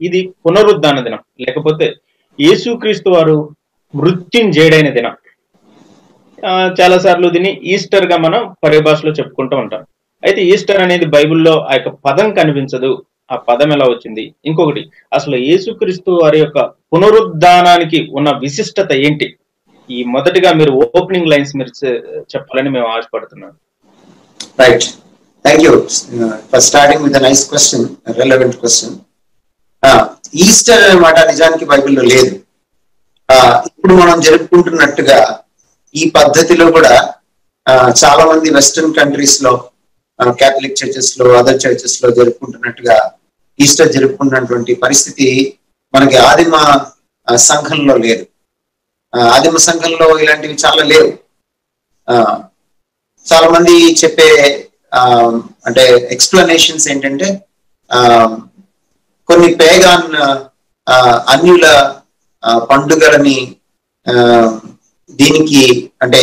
ఇది పునరుద్ధాన దినం, లేకపోతే యేసుక్రీస్తు వారు మృత్యుంజయుడైన దినం. చాలా సార్లు దీన్ని ఈస్టర్ గా మనం పరిభాషలో చెప్పుకుంటూ ఉంటాం. అయితే ఈస్టర్ అనేది బైబిల్లో ఆ యొక్క పదం కనిపించదు. ఆ పదం ఎలా వచ్చింది? ఇంకొకటి, అసలు యేసుక్రీస్తు వారి యొక్క పునరుద్ధానానికి ఉన్న విశిష్టత ఏంటి? ఈ మొదటిగా మీరు ఓపెనింగ్ లైన్స్ మీరు చెప్పాలని మేము ఆశపడుతున్నాం. Right, thank you for starting with nice question, relevant question. Easter అనే మాట నిజానికి బైబిల్లో లేదు. ఇప్పుడు మనం జరుపుకుంటున్నట్టుగా ఈ పద్ధతిలో కూడా చాలా మంది వెస్టర్న్ కంట్రీస్ లో, క్యాథలిక్ చర్చెస్ లో, అదర్ చర్చెస్ లో జరుపుకుంటున్నట్టుగా ఈస్టర్ జరుపుకుంటున్నటువంటి పరిస్థితి మనకి ఆదిమ సంఘంలో లేదు. ఆదిమ సంఘంలో ఇలాంటివి చాలా లేవు. చాలా మంది చెప్పే అంటే ఎక్స్ప్లెనేషన్స్ ఏంటంటే, కొన్ని పేగాన్ అన్యుల పండుగలని దీనికి అంటే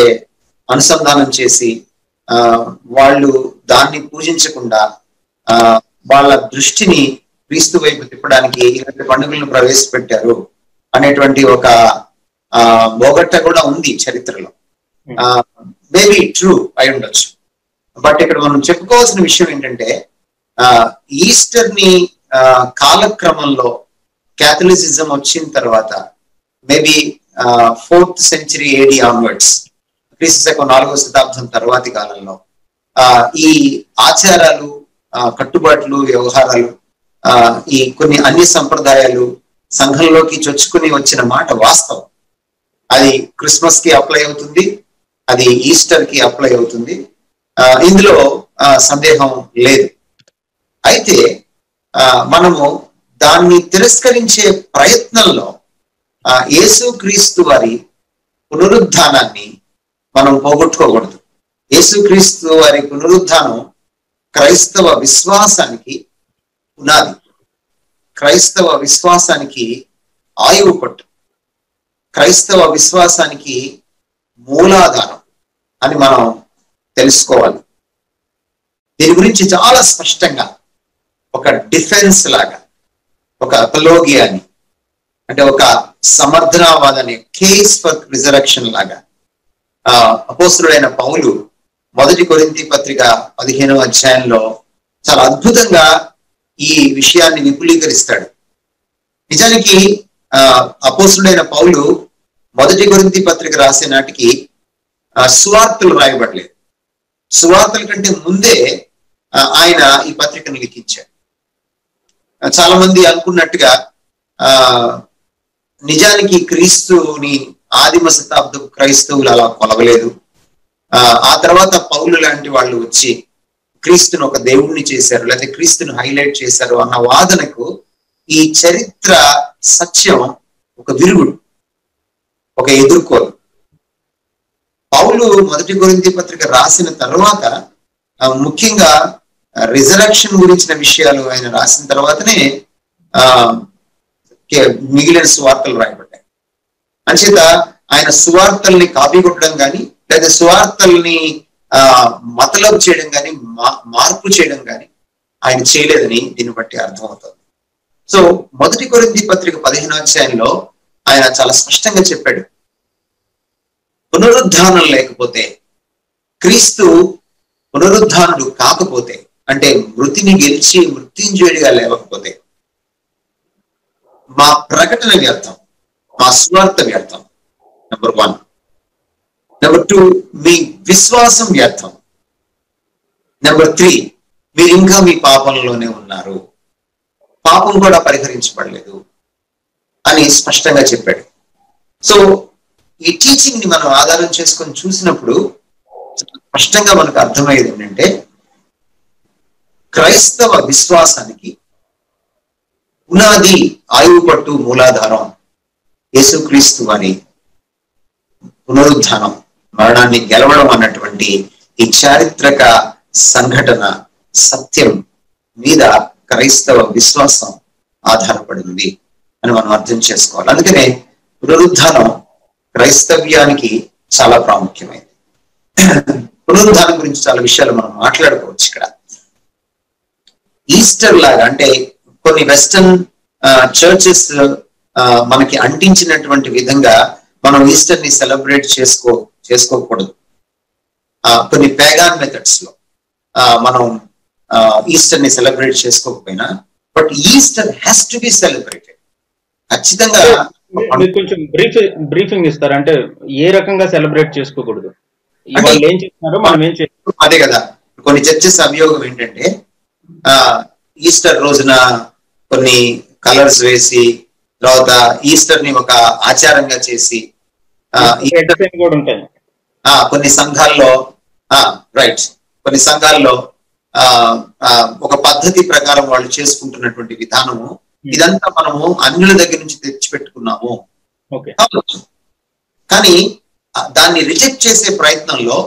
అనుసంధానం చేసి వాళ్ళు దాన్ని పూజించకుండా వాళ్ళ దృష్టిని క్రీస్తు వైపు తిప్పడానికి ఇలాంటి పండుగలను ప్రవేశపెట్టారు అనేటువంటి ఒక బోగట్ట కూడా ఉంది చరిత్రలో. మేబీ ట్రూ అయి ఉండొచ్చు. బట్ ఇక్కడ మనం చెప్పుకోవాల్సిన విషయం ఏంటంటే, ఈస్టర్ ని కాలక్రమంలో క్యాథలిసిజం వచ్చిన తర్వాత maybe 4th century AD onwards, క్రీస్తు శకం 4వ శతాబ్దం తర్వాతి కాలంలో ఈ ఆచారాలు, కట్టుబాట్లు, వ్యవహారాలు, ఈ కొన్ని అన్ని సంప్రదాయాలు సంఘంలోకి చొచ్చుకుని వచ్చిన మాట వాస్తవం. అది క్రిస్మస్ కి అప్లై అవుతుంది, అది ఈస్టర్ కి అప్లై అవుతుంది, ఇందులో సందేహం లేదు. అయితే మనము దాన్ని తిరస్కరించే ప్రయత్నంలో యేసుక్రీస్తు వారి పునరుద్ధానాన్ని మనం పోగొట్టుకోకూడదు. యేసుక్రీస్తు వారి పునరుద్ధానం క్రైస్తవ విశ్వాసానికి పునాది, క్రైస్తవ విశ్వాసానికి ఆయువు పట్టు, క్రైస్తవ విశ్వాసానికి మూలాధారం అని మనం తెలుసుకోవాలి. దీని గురించి చాలా స్పష్టంగా ఒక డిఫెన్స్ లాగా, ఒక అపలోగియా అని అంటే ఒక సమర్థనావాదని, కేస్ ఫర్ రిజరక్షన్ లాగా అపోస్తలుడైన పౌలు 1 కొరింథీ పత్రిక 15వ అధ్యాయంలో చాలా అద్భుతంగా ఈ విషయాన్ని విపులీకరిస్తాడు. నిజానికి అపోస్తలుడైన పౌలు 1 కొరింథీ పత్రిక రాసే నాటికి సువార్తలు రాయబడలేదు. సువార్తల కంటే ముందే ఆయన ఈ పత్రికను లిఖించాడు. చాలా మంది అనుకున్నట్టుగా నిజానికి క్రీస్తుని ఆదిమ శతాబ్దపు క్రైస్తవులు అలా కొలవలేదు. ఆ తర్వాత పౌలు లాంటి వాళ్ళు వచ్చి క్రీస్తుని ఒక దేవుణ్ణి చేశారు, లేకపోతే క్రీస్తుని హైలైట్ చేశారు అన్న వాదనకు ఈ చరిత్ర సత్యం ఒక విరుగుడు, ఒక ఎదుర్కోలు. పౌలు 1 కొరింథీ పత్రిక రాసిన తర్వాత ముఖ్యంగా రిజరక్షన్ గురించిన విషయాలు ఆయన రాసిన తర్వాతనే మిగిలిన సువార్తలు రాయబడ్డాయి. అంచేత ఆయన సువార్తల్ని కాపీ కొట్టడం కానీ, లేదా సువార్తల్ని మతలబు చేయడం కానీ, మార్పు చేయడం కానీ ఆయన చేయలేదని దీన్ని బట్టి అర్థమవుతుంది. సో 1 కొరింథీ పత్రిక 15వ అధ్యాయంలో ఆయన చాలా స్పష్టంగా చెప్పాడు, పునరుద్ధానం లేకపోతే, క్రీస్తు పునరుద్ధానుడు కాకపోతే, అంటే మృతిని గెలిచి మృత్యుంజయుడిగా లేవకపోతే మా ప్రకటన వ్యర్థం, మా సువార్త వ్యర్థం. నెంబర్ 1. నెంబర్ 2, మీ విశ్వాసం వ్యర్థం. నెంబర్ 3, మీరు ఇంకా మీ పాపంలోనే ఉన్నారు, పాపం కూడా పరిహరించబడలేదు అని స్పష్టంగా చెప్పాడు. సో ఈ టీచింగ్ ని మనం ఆధారం చేసుకొని చూసినప్పుడు స్పష్టంగా మనకు అర్థమయ్యేది ఏంటంటే, క్రైస్తవ విశ్వాసానికి పునాది, ఆయువు పట్టు, మూలాధారం యేసుక్రీస్తు వారి పునరుద్ధానం, మరణాన్ని గెలవడం అన్నటువంటి ఈ చారిత్రక సంఘటన సత్యం మీద క్రైస్తవ విశ్వాసం ఆధారపడింది అని మనం అర్థం చేసుకోవాలి. అందుకనే పునరుద్ధానం క్రైస్తవ్యానికి చాలా ప్రాముఖ్యమైనది. పునరుద్ధానం గురించి చాలా విషయాలు మనం మాట్లాడుకోవచ్చు ఇక్కడ. ఈస్టర్ లాగా అంటే కొన్ని వెస్టర్న్ చర్చెస్ మనకి అంటించినటువంటి విధంగా మనం ఈస్టర్ ని సెలబ్రేట్ చేసుకోకూడదు. కొన్ని పేగాన్ మెథడ్స్ లో మనం ఈస్టర్ ని సెలబ్రేట్ చేసుకోకపోయినా, but Easter has to be celebrated. ఖచ్చితంగా కొంచెం బ్రీఫింగ్ ఇస్తారు, అంటే ఏ రకంగా సెలబ్రేట్ చేసుకోకూడదు, వాళ్ళు ఏం చేస్తున్నారో మనం ఏం చేస్తాం. అదే కదా కొన్ని చర్చెస్ అభియోగం ఏంటంటే ఈస్టర్ రోజున కొన్ని కలర్స్ వేసి, తర్వాత ఈస్టర్ ని ఒక ఆచారంగా చేసి, కూడా ఉంటాయి కొన్ని సంఘాల్లో రైట్ కొన్ని సంఘాల్లో ఒక పద్ధతి ప్రకారం వాళ్ళు చేసుకుంటున్నటువంటి విధానము, ఇదంతా మనము అన్యుల దగ్గర నుంచి తెచ్చిపెట్టుకున్నాము. కానీ దాన్ని రిజెక్ట్ చేసే ప్రయత్నంలో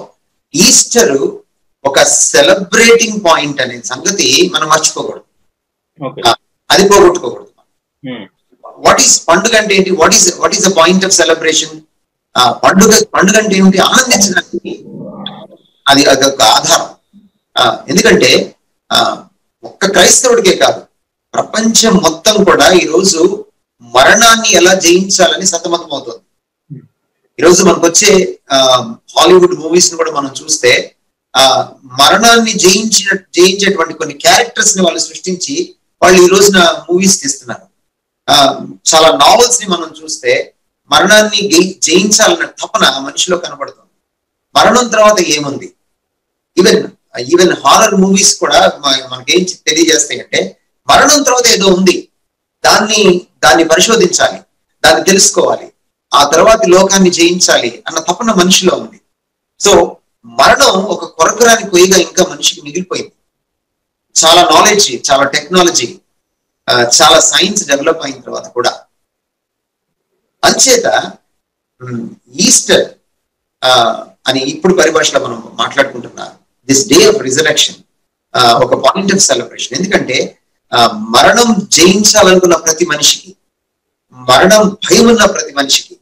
ఈస్టర్ ఒక సెలబ్రేటింగ్ పాయింట్ అనే సంగతి మనం మర్చిపోకూడదు, అది పోగొట్టుకోకూడదు. పండుగ అంటే ఏంటి? What is the point of celebration? పండుగ అంటే ఏమిటి? ఆనందించడానికి అది అదొక ఆధారం. ఎందుకంటే ఒక్క క్రైస్తవుడికే కాదు, ప్రపంచం మొత్తం కూడా ఈరోజు మరణాన్ని ఎలా జయించాలని సతమతం అవుతుంది. ఈరోజు మనకు వచ్చే హాలీవుడ్ మూవీస్ ని కూడా మనం చూస్తే మరణాన్ని జయించేటువంటి కొన్ని క్యారెక్టర్స్ ని వాళ్ళు సృష్టించి వాళ్ళు ఈ రోజున మూవీస్ తీస్తున్నారు. చాలా నావెల్స్ ని మనం చూస్తే మరణాన్ని జయించాలన్న తపన మనిషిలో కనబడుతుంది. మరణం తర్వాత ఏముంది? ఈవెన్ హారర్ మూవీస్ కూడా మనకేం తెలియజేస్తాయంటే మరణం తర్వాత ఏదో ఉంది, దాన్ని పరిశోధించాలి, దాన్ని తెలుసుకోవాలి, ఆ తర్వాత లోకాన్ని జయించాలి అన్న తపన మనిషిలో ఉంది. సో మరణం ఒక కొరకురాని కొయ్యగా ఇంకా మనిషికి మిగిలిపోయింది. చాలా నాలెడ్జ్, చాలా టెక్నాలజీ, చాలా సైన్స్ డెవలప్ అయిన తర్వాత కూడా. అంచేత ఈస్టర్ అని ఇప్పుడు పరిభాషలో మనం మాట్లాడుకుంటున్నా దిస్ డే ఆఫ్ రిజరెక్షన్ ఒక పాయింట్ ఆఫ్ సెలబ్రేషన్. ఎందుకంటే మరణం జయించాలనుకున్న ప్రతి మనిషికి, మరణం భయం ఉన్న ప్రతి మనిషికి,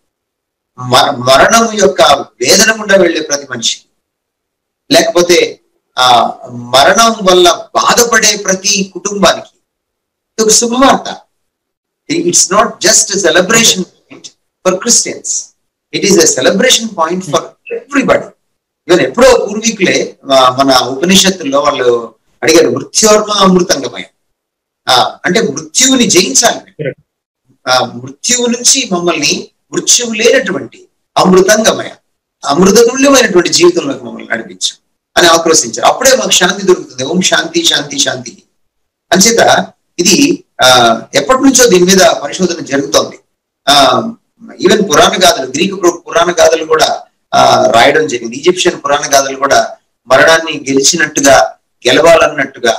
మరణం యొక్క వేదన గుండా వెళ్లే ప్రతి మనిషికి, లేకపోతే మరణం వల్ల బాధపడే ప్రతి కుటుంబానికి ఒక శుభవార్త. It's not just celebration point for Christians, it is a celebration point for everybody. Even ఎప్పుడో పూర్వీకులే మన ఉపనిషత్తుల్లో వాళ్ళు అడిగారు, మృత్యోర్మ అమృతంగమయ, అంటే మృత్యువుని జయించాలి, మృత్యువు నుంచి మమ్మల్ని మృత్యువు లేనటువంటి అమృతంగమయ, అమృతతుల్యమైనటువంటి జీవితంలోకి మమ్మల్ని నడిపించు అని ఆక్రోశించారు. అప్పుడే మాకు శాంతి దొరుకుతుంది. ఓం శాంతి శాంతి శాంతి. అంచేత ఇది ఎప్పటి నుంచో దీని మీద పరిశోధన జరుగుతోంది. ఈవెన్ పురాణ గాథలు, గ్రీకు పురాణ గాథలు కూడా రాయడం జరిగింది. ఈజిప్షియన్ పురాణ గాథలు కూడా మరణాన్ని గెలిచినట్టుగా, గెలవాలన్నట్టుగా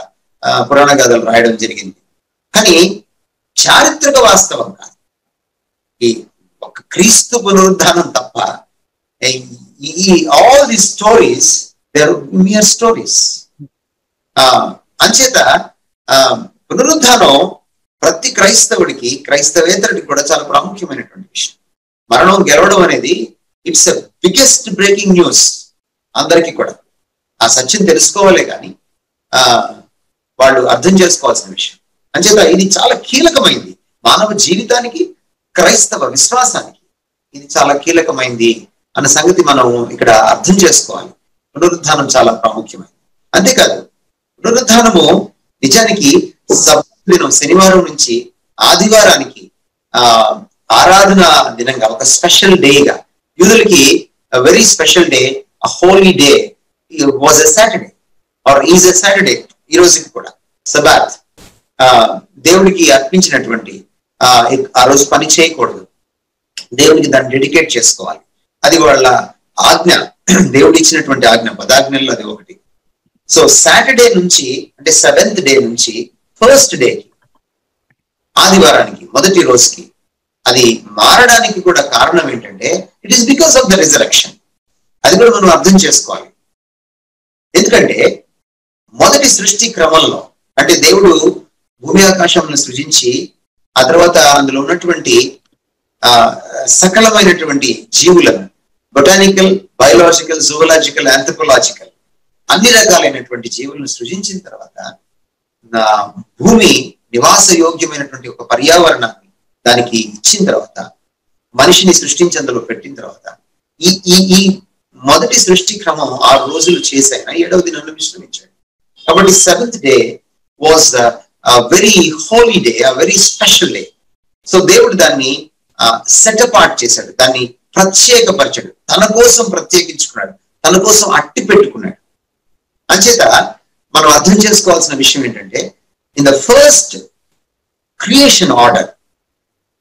పురాణ గాథలు రాయడం జరిగింది. కానీ చారిత్రక వాస్తవం కాదు. ఈ ఒక క్రీస్తు పునరుద్ధానం తప్ప ఈ all the stories they are mere stories. అంచేత పునరుద్ధానం ప్రతి క్రైస్తవుడికి, క్రైస్తవేతరుడికి కూడా చాలా ప్రాముఖ్యమైనటువంటి విషయం. మరణం గెలవడం అనేది it's a biggest breaking news అందరికీ కూడా. ఆ సత్యం తెలుసుకోవాలే కానీ వాళ్ళు అర్థం చేసుకోవాల్సిన విషయం. అంచేత ఇది చాలా కీలకమైంది మానవ జీవితానికి, క్రైస్తవ విశ్వాసానికి ఇది చాలా కీలకమైంది అన్న సంగతి మనం ఇక్కడ అర్థం చేసుకోవాలి. పునరుద్ధానం చాలా ప్రాముఖ్యమైనది. అంతేకాదు పునరుద్ధానము నిజానికి దినం శనివారం నుంచి ఆదివారానికి ఆరాధన దినంగా, ఒక స్పెషల్ డేగా, యూదులకి very special day, holy day was a Saturday or is a Saturday. ఈ రోజుకి కూడా సబాత్ దేవుడికి అర్పించినటువంటి ఆ రోజు పని చేయకూడదు, దేవుడికి దాన్ని డెడికేట్ చేసుకోవాలి. అది వాళ్ళ ఆజ్ఞ, దేవుడు ఇచ్చినటువంటి ఆజ్ఞ, పదాజ్ఞల్లో అది ఒకటి. సో సాటర్డే నుంచి, అంటే 7th డే నుంచి 1st డేకి, ఆదివారానికి, మొదటి రోజుకి అది మారడానికి కూడా కారణం ఏంటంటే it is because of the resurrection. అది కూడా మనం అర్థం చేసుకోవాలి. ఎందుకంటే మొదటి సృష్టి క్రమంలో, అంటే దేవుడు భూమి ఆకాశంను సృజించి ఆ తర్వాత అందులో ఉన్నటువంటి సకలమైనటువంటి జీవులను, బొటానికల్, బయోలాజికల్, జూవలాజికల్, ఆంథ్రోపోలాజికల్, అన్ని రకాలైనటువంటి జీవులను సృజించిన తర్వాత భూమి నివాస యోగ్యమైనటువంటి ఒక పర్యావరణాన్ని దానికి ఇచ్చిన తర్వాత, మనిషిని సృష్టించి అందులో పెట్టిన తర్వాత, ఈ ఈ ఈ మొదటి సృష్టి క్రమం 6 రోజులు చేశాయన 7వ దినాన్ని విశ్రమించాడు. కాబట్టి 7th day was very holy day, very special day. So దేవుడు దాన్ని సెట్ అపార్ట్ చేశాడు, దాన్ని ప్రత్యేకపరిచాడు, తన కోసం ప్రత్యేకించుకున్నాడు, తన కోసం అట్టి పెట్టుకున్నాడు. అంచేత మనం అర్థం చేసుకోవాల్సిన విషయం ఏంటంటే, in the first creation order,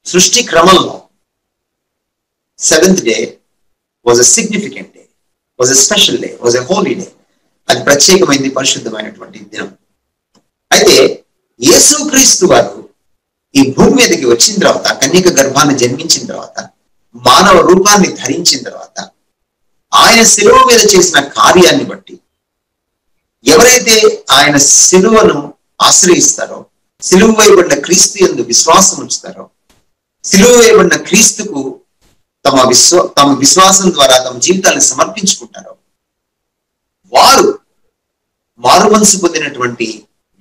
సృష్టి క్రమంలో 7th day was a significant day, was a special day, was a holy day. అది ప్రత్యేకమైంది, పరిశుద్ధమైనటువంటి దినం. అయితే యేసుక్రీస్తు వారు ఈ భూమి మీదకి వచ్చిన తర్వాత, కన్యక గర్భాన్ని జన్మించిన తర్వాత, మానవ రూపాన్ని ధరించిన తర్వాత, ఆయన శిలువ మీద చేసిన కార్యాన్ని బట్టి ఎవరైతే ఆయన శిలువను ఆశ్రయిస్తారో, శిలువ వేయబడిన క్రీస్తు యందు విశ్వాసం ఉంచుతారో, శిలువ వేయబడిన క్రీస్తుకు తమ విశ్వాసం ద్వారా తమ జీవితాన్ని సమర్పించుకుంటారో, వారు మారు మనసు పొందినటువంటి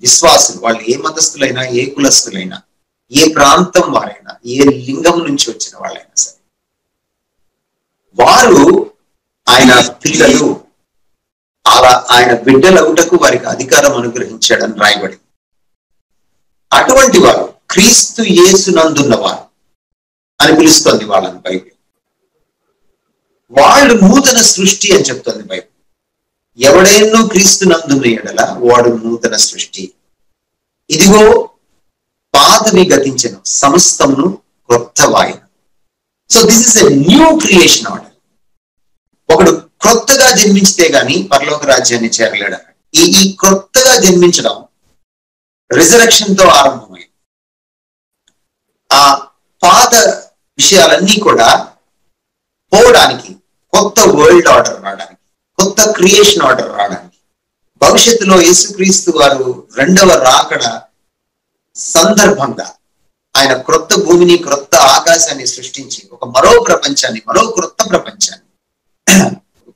విశ్వాసులు, వాళ్ళు ఏ మతస్థులైనా, ఏ కులస్థులైనా, ఏ ప్రాంతం వారైనా, ఏ లింగం నుంచి వచ్చిన వాళ్ళైనా సరే, వారు ఆయన పిల్లలు, అలా ఆయన బిడ్డలవుటకు వారికి అధికారం అనుగ్రహించాడని రాయబడింది. అటువంటి వారు క్రీస్తు యేసునందున్నవారు అని పిలుస్తుంది వాళ్ళని బైబిల్. వాళ్ళు నూతన సృష్టి అని చెప్తుంది బైబిల్. ఎవడైనా క్రీస్తునందున్న ఎడల వాడు నూతన సృష్టి. ఇదిగో పాతవి గతించెను, సమస్తమును క్రొత్తవాయెను. So this is a new creation order. ఒకడు క్రొత్తగా జన్మించితే గాని పరలోక రాజ్యాన్ని చేరలేడు. ఈ క్రొత్తగా జన్మించడం రిజరక్షన్ తో ఆరంభమైంది. ఆ పాత విషయాలన్నీ కూడా పోవడానికి, కొత్త వరల్డ్ ఆర్డర్ రావడానికి, కొత్త క్రియేషన్ ఆర్డర్ రావడానికి, భవిష్యత్తులో యేసుక్రీస్తు వారు 2వ రాకడ సందర్భంగా ఆయన క్రొత్త భూమిని, క్రొత్త ఆకాశాన్ని సృష్టించి ఒక మరో ప్రపంచాన్ని, మరో క్రొత్త ప్రపంచాన్ని,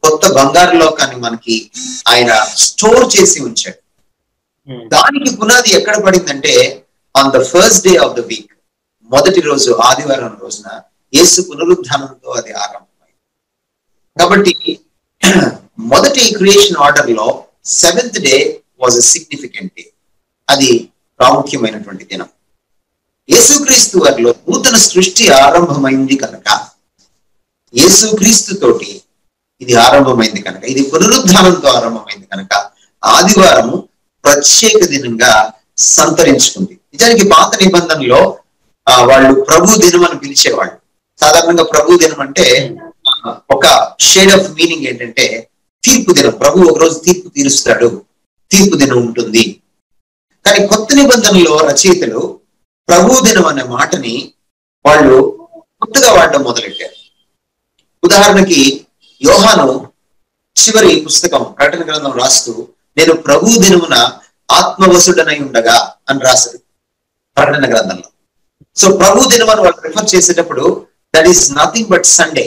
కొత్త బంగారు లోకాన్ని మనకి ఆయన స్టోర్ చేసి ఉంచాడు. దానికి పునాది ఎక్కడ పడిందంటే, on the first day of the week, మొదటి రోజు ఆదివారం రోజున యేసు పునరుద్ధానంతో అది ఆరంభమైంది. కాబట్టి మొదటి క్రియేషన్ ఆర్డర్ లో 7th day was a significant day. అది ప్రాముఖ్యమైనటువంటి దినం. యేసుక్రీస్తు వారిలో నూతన సృష్టి ఆరంభమైంది కనుక, యేసుక్రీస్తు తోటి ఇది ఆరంభమైంది కనుక, ఇది పునరుద్ధానంతో ఆరంభమైంది కనుక, ఆదివారము ప్రత్యేక దినంగా సంతరించుకుంది. నిజానికి పాత నిబంధనలో వాళ్ళు ప్రభు దినం అని పిలిచేవాళ్ళు. సాధారణంగా ప్రభు దినం అంటే ఒక షేడ్ ఆఫ్ మీనింగ్ ఏంటంటే తీర్పు దినం. ప్రభు ఒక రోజు తీర్పు తీరుస్తాడు, తీర్పు దినం ఉంటుంది. కానీ కొత్త నిబంధనలో రచయితలు ప్రభు దినం అనే మాటని వాళ్ళు కొత్తగా వాడడం మొదలెట్టారు. ఉదాహరణకి యోహాను చివరి పుస్తకం ప్రకటన గ్రంథం రాస్తూ, నేను ప్రభు దినమున ఆత్మవసుడనై ఉండగా అని రాశారు ప్రకటన గ్రంథంలో. సో ప్రభు దినం అని వాళ్ళు రిఫర్ చేసేటప్పుడు that is nothing but Sunday.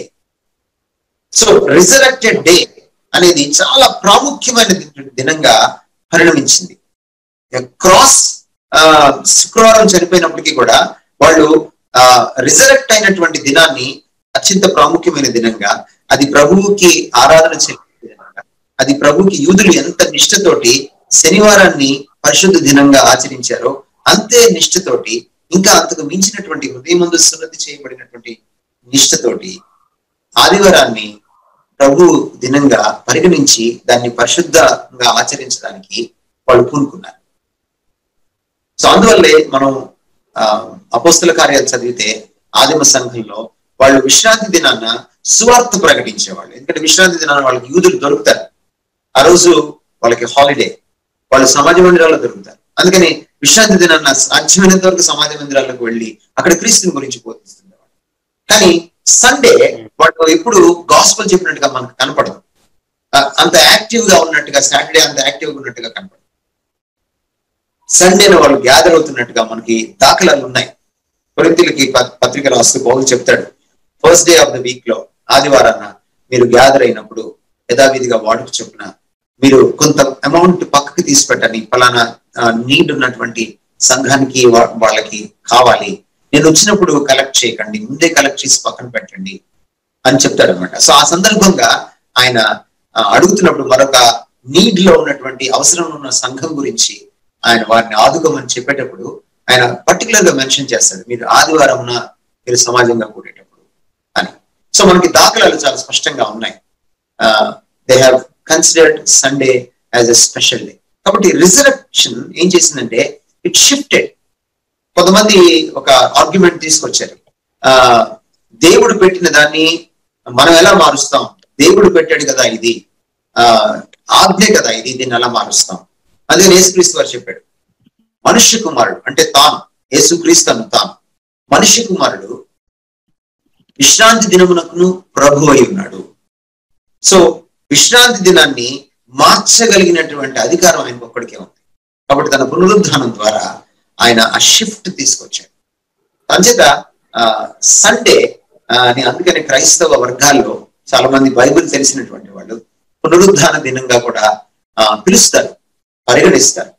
So resurrected day అనేది చాలా ప్రాముఖ్యమైన దినంగా పరిణమించింది. క్రాస్ శుక్రవారం చనిపోయినప్పటికీ కూడా వాళ్ళు రిజరెక్ట్ అయినటువంటి దినాన్ని అత్యంత ప్రాముఖ్యమైన దినంగా, అది ప్రభువుకి ఆరాధన చేసే దినంగా, అది ప్రభువుకి యూదులు ఎంత నిష్ఠతోటి శనివారాన్ని పరిశుద్ధ దినంగా ఆచరించారో అంతే నిష్ఠతోటి, ఇంకా అంతకు మించినటువంటి హృదయమందు సున్నతి చేయబడినటువంటి నిష్ఠతోటి ఆదివారాన్ని ప్రభు దినంగా పరిగణించి దాన్ని పరిశుద్ధంగా ఆచరించడానికి వాళ్ళు పూనుకున్నారు. సో అందువల్లే మనం అపోస్తల కార్యాలు చదివితే ఆదిమ సంఘంలో వాళ్ళు విశ్రాంతి దినాన్న సువార్త ప్రకటించేవాళ్ళు. ఎందుకంటే విశ్రాంతి దినాన్ని వాళ్ళకి యూదులు దొరుకుతారు, ఆ రోజు వాళ్ళకి హాలిడే, వాళ్ళు సమాజ మందిరాల్లో దొరుకుతారు. అందుకని విశ్రాంతి దినాన్న సాధ్యమైనంత వరకు సమాజ మందిరాలకు వెళ్ళి అక్కడ క్రీస్తుని గురించి బోధిస్తుండేవాళ్ళు. కానీ సండే వాళ్ళు ఎప్పుడు గాస్పెల్ చెప్పినట్టుగా మనకు కనపడదు, అంత యాక్టివ్ గా ఉన్నట్టుగా, సాటర్డే అంత యాక్టివ్ గా ఉన్నట్టుగా కనపడదు. సండేను వాళ్ళు గ్యాదర్ అవుతున్నట్టుగా మనకి దాఖలాలు ఉన్నాయి. కొరింథీయులకి పత్రిక రాస్తూ పౌలు చెప్తాడు, first day of the week లో ఆదివారాన్న మీరు గ్యాదర్ అయినప్పుడు యథావిధిగా వాడుకు చొప్పున మీరు కొంత అమౌంట్ పక్కకి తీసి పెట్టని, ఫలానా నీడ్ ఉన్నటువంటి సంఘానికి వాళ్ళకి కావాలి, నేను వచ్చినప్పుడు కలెక్ట్ చేయకండి, ముందే కలెక్ట్ చేసి పక్కన పెట్టండి అని చెప్తాడు అనమాట. సో ఆ సందర్భంగా ఆయన అడుగుతున్నప్పుడు మరొక నీడ్ లో ఉన్నటువంటి అవసరం ఉన్న సంఘం గురించి ఆయన వారిని ఆదుకోమని చెప్పేటప్పుడు ఆయన పర్టికులర్ గా మెన్షన్ చేస్తాడు, మీరు ఆదివారంన మీరు సమాజంగా కూడేటప్పుడు అని. సో మనకి దాఖలాలు చాలా స్పష్టంగా ఉన్నాయి. They have considered Sunday as a special day. కాబట్టి రిజరక్షన్ ఏం చేసిందంటే ఇట్ షిఫ్టెడ్. కొంతమంది ఒక ఆర్గ్యుమెంట్ తీసుకొచ్చారు, దేవుడు పెట్టిన దాన్ని మనం ఎలా మారుస్తాం, దేవుడు పెట్టాడు కదా ఇది, ఆజ్ఞ కదా ఇది, దీన్ని ఎలా మారుస్తాం. అదే యేసుక్రీస్తు వారు చెప్పాడు, మనుష్య కుమారుడు అంటే తాను, యేసుక్రీస్తు అను తాను మనుష్య కుమారుడు విశ్రాంతి దినమునకును ప్రభు అయి ఉన్నాడు. సో విశ్రాంతి దినాన్ని మార్చగలిగినటువంటి అధికారం ఆయనకు ఒక్కడికే ఉంది. కాబట్టి తన పునరుద్ధానం ద్వారా ఆయన ఆ షిఫ్ట్ తీసుకొచ్చాడు. అంచేత సండే అందుకని క్రైస్తవ వర్గాల్లో చాలా మంది బైబిల్ తెలిసినటువంటి వాళ్ళు పునరుద్ధాన దినంగా కూడా పిలుస్తారు, పరిగణిస్తారు.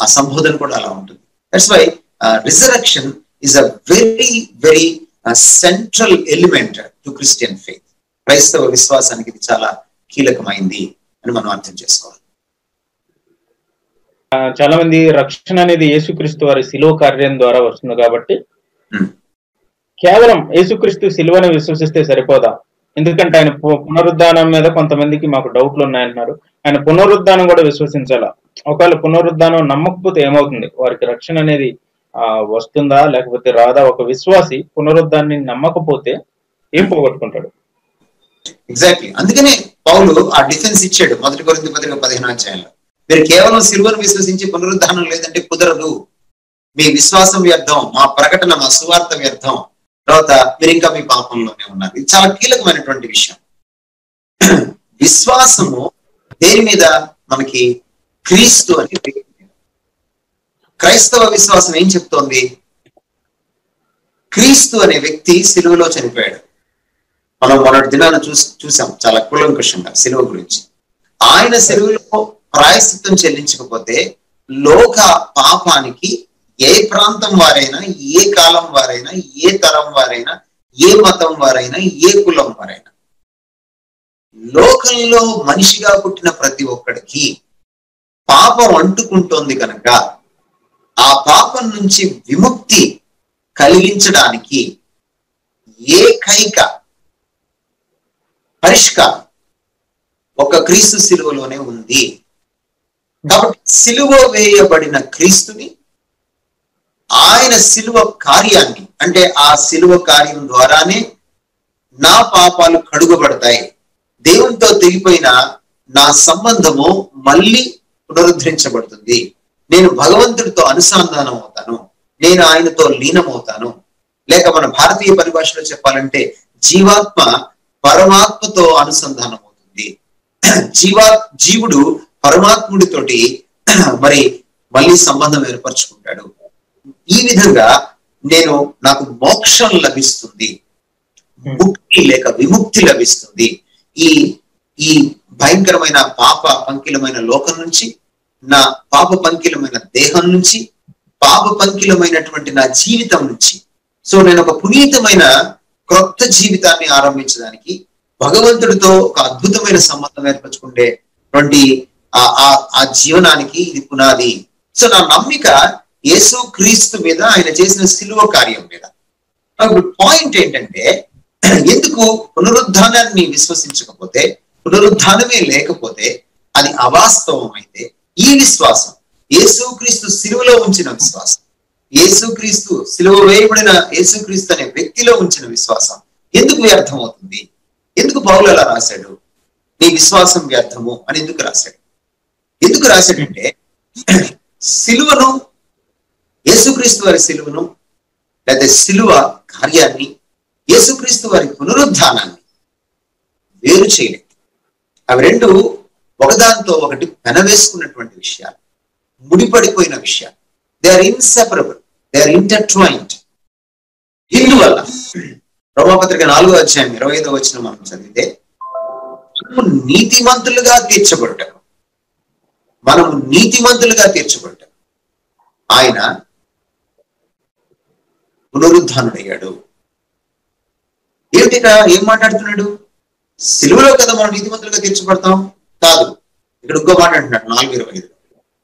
ఆ సంబోధన కూడా అలా ఉంటుంది. That's why resurrection is a very very central element to Christian faith. క్రైస్తవ విశ్వాసానికి ఇది చాలా కీలకమైంది అని మనం అర్థం చేసుకోవాలి. చాలా మంది రక్షణ అనేది యేసుక్రీస్తు వారి శిలువ కార్యం ద్వారా వస్తుంది కాబట్టి కేవలం యేసుక్రీస్తు శిలువను విశ్వసిస్తే సరిపోదా? ఎందుకంటే ఆయన పునరుద్ధానం మీద కొంతమందికి మాకు డౌట్లు ఉన్నాయంటున్నారు. ఆయన పునరుద్ధానం కూడా విశ్వసించాలా? ఒకవేళ పునరుద్ధానం నమ్మకపోతే ఏమవుతుంది? వారికి రక్షణ అనేది వస్తుందా లేకపోతే రాదా? ఒక విశ్వాసి పునరుద్ధాన్ని నమ్మకపోతే ఏం పోగొట్టుకుంటాడు? ఎగ్జాక్ట్లీ, అందుకనే పౌలు ఆ డిఫెన్స్ ఇచ్చాడు 1 కొరింథీ పత్రిక 15వ అధ్యాయంలో. మీరు కేవలం సిలువను విశ్వసించి పునరుద్ధానం లేదంటే కుదరదు, మీ విశ్వాసం వ్యర్థం, మా ప్రకటన మా సువార్త వ్యర్థం, తర్వాత మీరు ఇంకా మీ పాపంలోనే ఉన్నారు. ఇది చాలా కీలకమైనటువంటి విషయం. విశ్వాసము దేని మీద? మనకి క్రీస్తు అనే వ్యక్తి. క్రైస్తవ విశ్వాసం ఏం చెప్తోంది? క్రీస్తు అనే వ్యక్తి సిలువలో చనిపోయాడు. మనం మొన్నటి దినాన్ని చూసాం చాలా కూలంకషంగా సిలువ గురించి. ఆయన సిలువలో ప్రాయశ్చిత్తం చెల్లించకపోతే లోక పాపానికి ఏ ప్రాంతం వారైనా, ఏ కాలం వారైనా, ఏ తరం వారైనా, ఏ మతం వారైనా, ఏ కులం వారైనా, లోకంలో మనిషిగా పుట్టిన ప్రతి ఒక్కడికి పాపం అంటుకుంటోంది కనుక ఆ పాపం నుంచి విముక్తి కలిగించడానికి ఏకైక పరిష్కారం ఒక క్రీస్తు సిలువలోనే ఉంది. కాబట్టి సిలువ వేయబడిన క్రీస్తుని, ఆయన సిలువ కార్యాన్ని, అంటే ఆ సిలువ కార్యం ద్వారానే నా పాపాలు కడుగబడతాయి, దేవునితో తెగిపోయిన నా సంబంధము మళ్ళీ పునరుద్ధరించబడుతుంది, నేను భగవంతుడితో అనుసంధానం అవుతాను, నేను ఆయనతో లీనమవుతాను. లేక మన భారతీయ పరిభాషలో చెప్పాలంటే జీవాత్మ పరమాత్మతో అనుసంధానం అవుతుంది. జీవుడు పరమాత్ముడితోటి మరి మళ్ళీ సంబంధం ఏర్పరచుకుంటాడు. ఈ విధంగా నాకు మోక్షం లభిస్తుంది, ముక్తి లేక విముక్తి లభిస్తుంది. ఈ భయంకరమైన పాప పంకిలమైన లోకం నుంచి, నా పాప పంకిలమైన దేహం నుంచి, పాప పంకిలమైనటువంటి నా జీవితం నుంచి. సో నేను ఒక పునీతమైన క్రొత్త జీవితాన్ని ఆరంభించడానికి, భగవంతుడితో ఒక అద్భుతమైన సంబంధం ఏర్పరచుకునేటువంటి ఆ జీవనానికి ఇది పునాది. సో నా నమ్మిక యేసు క్రీస్తు మీద, ఆయన చేసిన సిలువ కార్యం మీద. పాయింట్ ఏంటంటే, ఎందుకు పునరుద్ధానాన్ని విశ్వసించకపోతే, పునరుద్ధానమే లేకపోతే అది అవాస్తవం అయితే, ఈ విశ్వాసం యేసుక్రీస్తు సిలువలో ఉంచిన విశ్వాసం, యేసుక్రీస్తు సిలువ వేయబడిన యేసుక్రీస్తు అనే వ్యక్తిలో ఉంచిన విశ్వాసం ఎందుకు వ్యర్థం అవుతుంది? ఎందుకు పౌలు అలా రాశాడు? నీ విశ్వాసం వ్యర్థము అని ఎందుకు రాశాడు? ఎందుకు రాశాడంటే, సిలువను, యేసుక్రీస్తు వారి సిలువను, లేదా సిలువ కార్యాన్ని, యేసుక్రీస్తు వారి పునరుద్ధానాన్ని వేరు చేయలేదు. అవి రెండు ఒకదానితో ఒకటి పెనవేసుకున్నటువంటి విషయాలు, ముడిపడిపోయిన విషయాలు. They are inseparable, they are intertwined. ఇందువల్ల రోమాపత్రిక 4వ అధ్యాయం 25వ వచనం మనం చదివితే, మనము నీతిమంతులుగా తీర్చబడటం ఆయన పునరుద్ధానుడయ్యాడు. ఏమిటి ఇక్కడ ఏం మాట్లాడుతున్నాడు? సిలువలో కదా మనం నీతిమంతులుగా తీర్చబడతాం? కాదు, ఇక్కడ ఇంకో మాట అంటున్నాడు 4:25.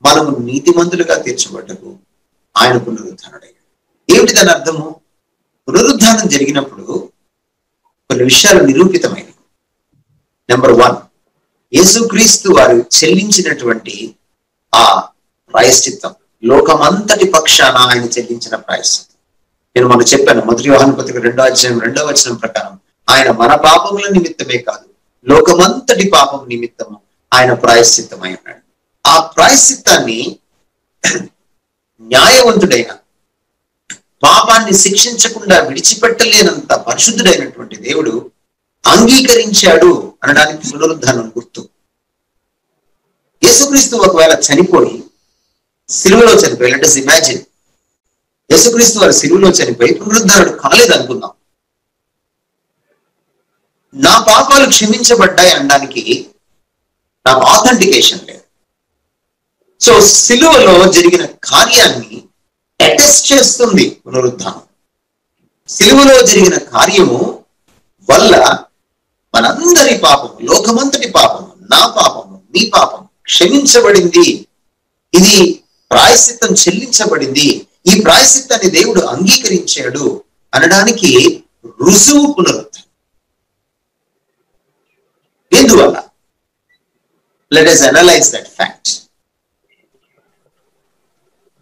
మనము నీతిమంతులుగా తీర్చబడ్డకు ఆయన పునరుద్ధానుడయ్యాడు. ఏమిటి దాని అర్థము? పునరుద్ధానం జరిగినప్పుడు కొన్ని విషయాలు నిరూపితమైనవి. నెంబర్ 1, యేసుక్రీస్తు వారు చెల్లించినటువంటి ఆ ప్రాయశ్చిత్తం, లోకమంతటి పక్షాన ఆయన చెల్లించిన ప్రాయశ్చిత్తం. నేను మనం చెప్పాను, 1 యోహాను పత్రిక 2వ అధ్యాయం 2వ వచనం ప్రకారం ఆయన మన పాపముల నిమిత్తమే కాదు, లోకమంతటి పాపం నిమిత్తము ఆయన ప్రాయశ్చిత్తమై ఉన్నాడు. ఆ ప్రాయశ్చిత్తాన్ని న్యాయవంతుడైన, పాపాన్ని శిక్షించకుండా విడిచిపెట్టలేనంత పరిశుద్ధుడైనటువంటి దేవుడు అంగీకరించాడు అనడానికి పునరుద్ధానం గుర్తు. యేసుక్రీస్తు ఒకవేళ చనిపోయి సిలువలో చనిపోయి, లెట్ us ఇమాజిన్ యేసుక్రీస్తు వారు సిలువలో చనిపోయి పునరుద్ధానుడు కాలేదు అనుకుందాం. నా పాపాలు క్షమించబడ్డాయి అనడానికి నాకు ఆథెంటికేషన్ లేదు. సో సిలువలో జరిగిన కార్యాన్ని అటెస్ట్ చేస్తుంది పునరుద్ధానం. సిలువలో జరిగిన కార్యము వల్ల మనందరి పాపము, లోకమంతటి పాపము, నా పాపము, నీ పాపం క్షమించబడింది. ఇది ప్రాయశ్చిత్తం చెల్లించబడింది. ఈ ప్రాయశ్చిత్తాన్ని దేవుడు అంగీకరించాడు అనడానికి రుజువు పునరుద్ధానం. ఎందువల్ల? Let us analyse that fact.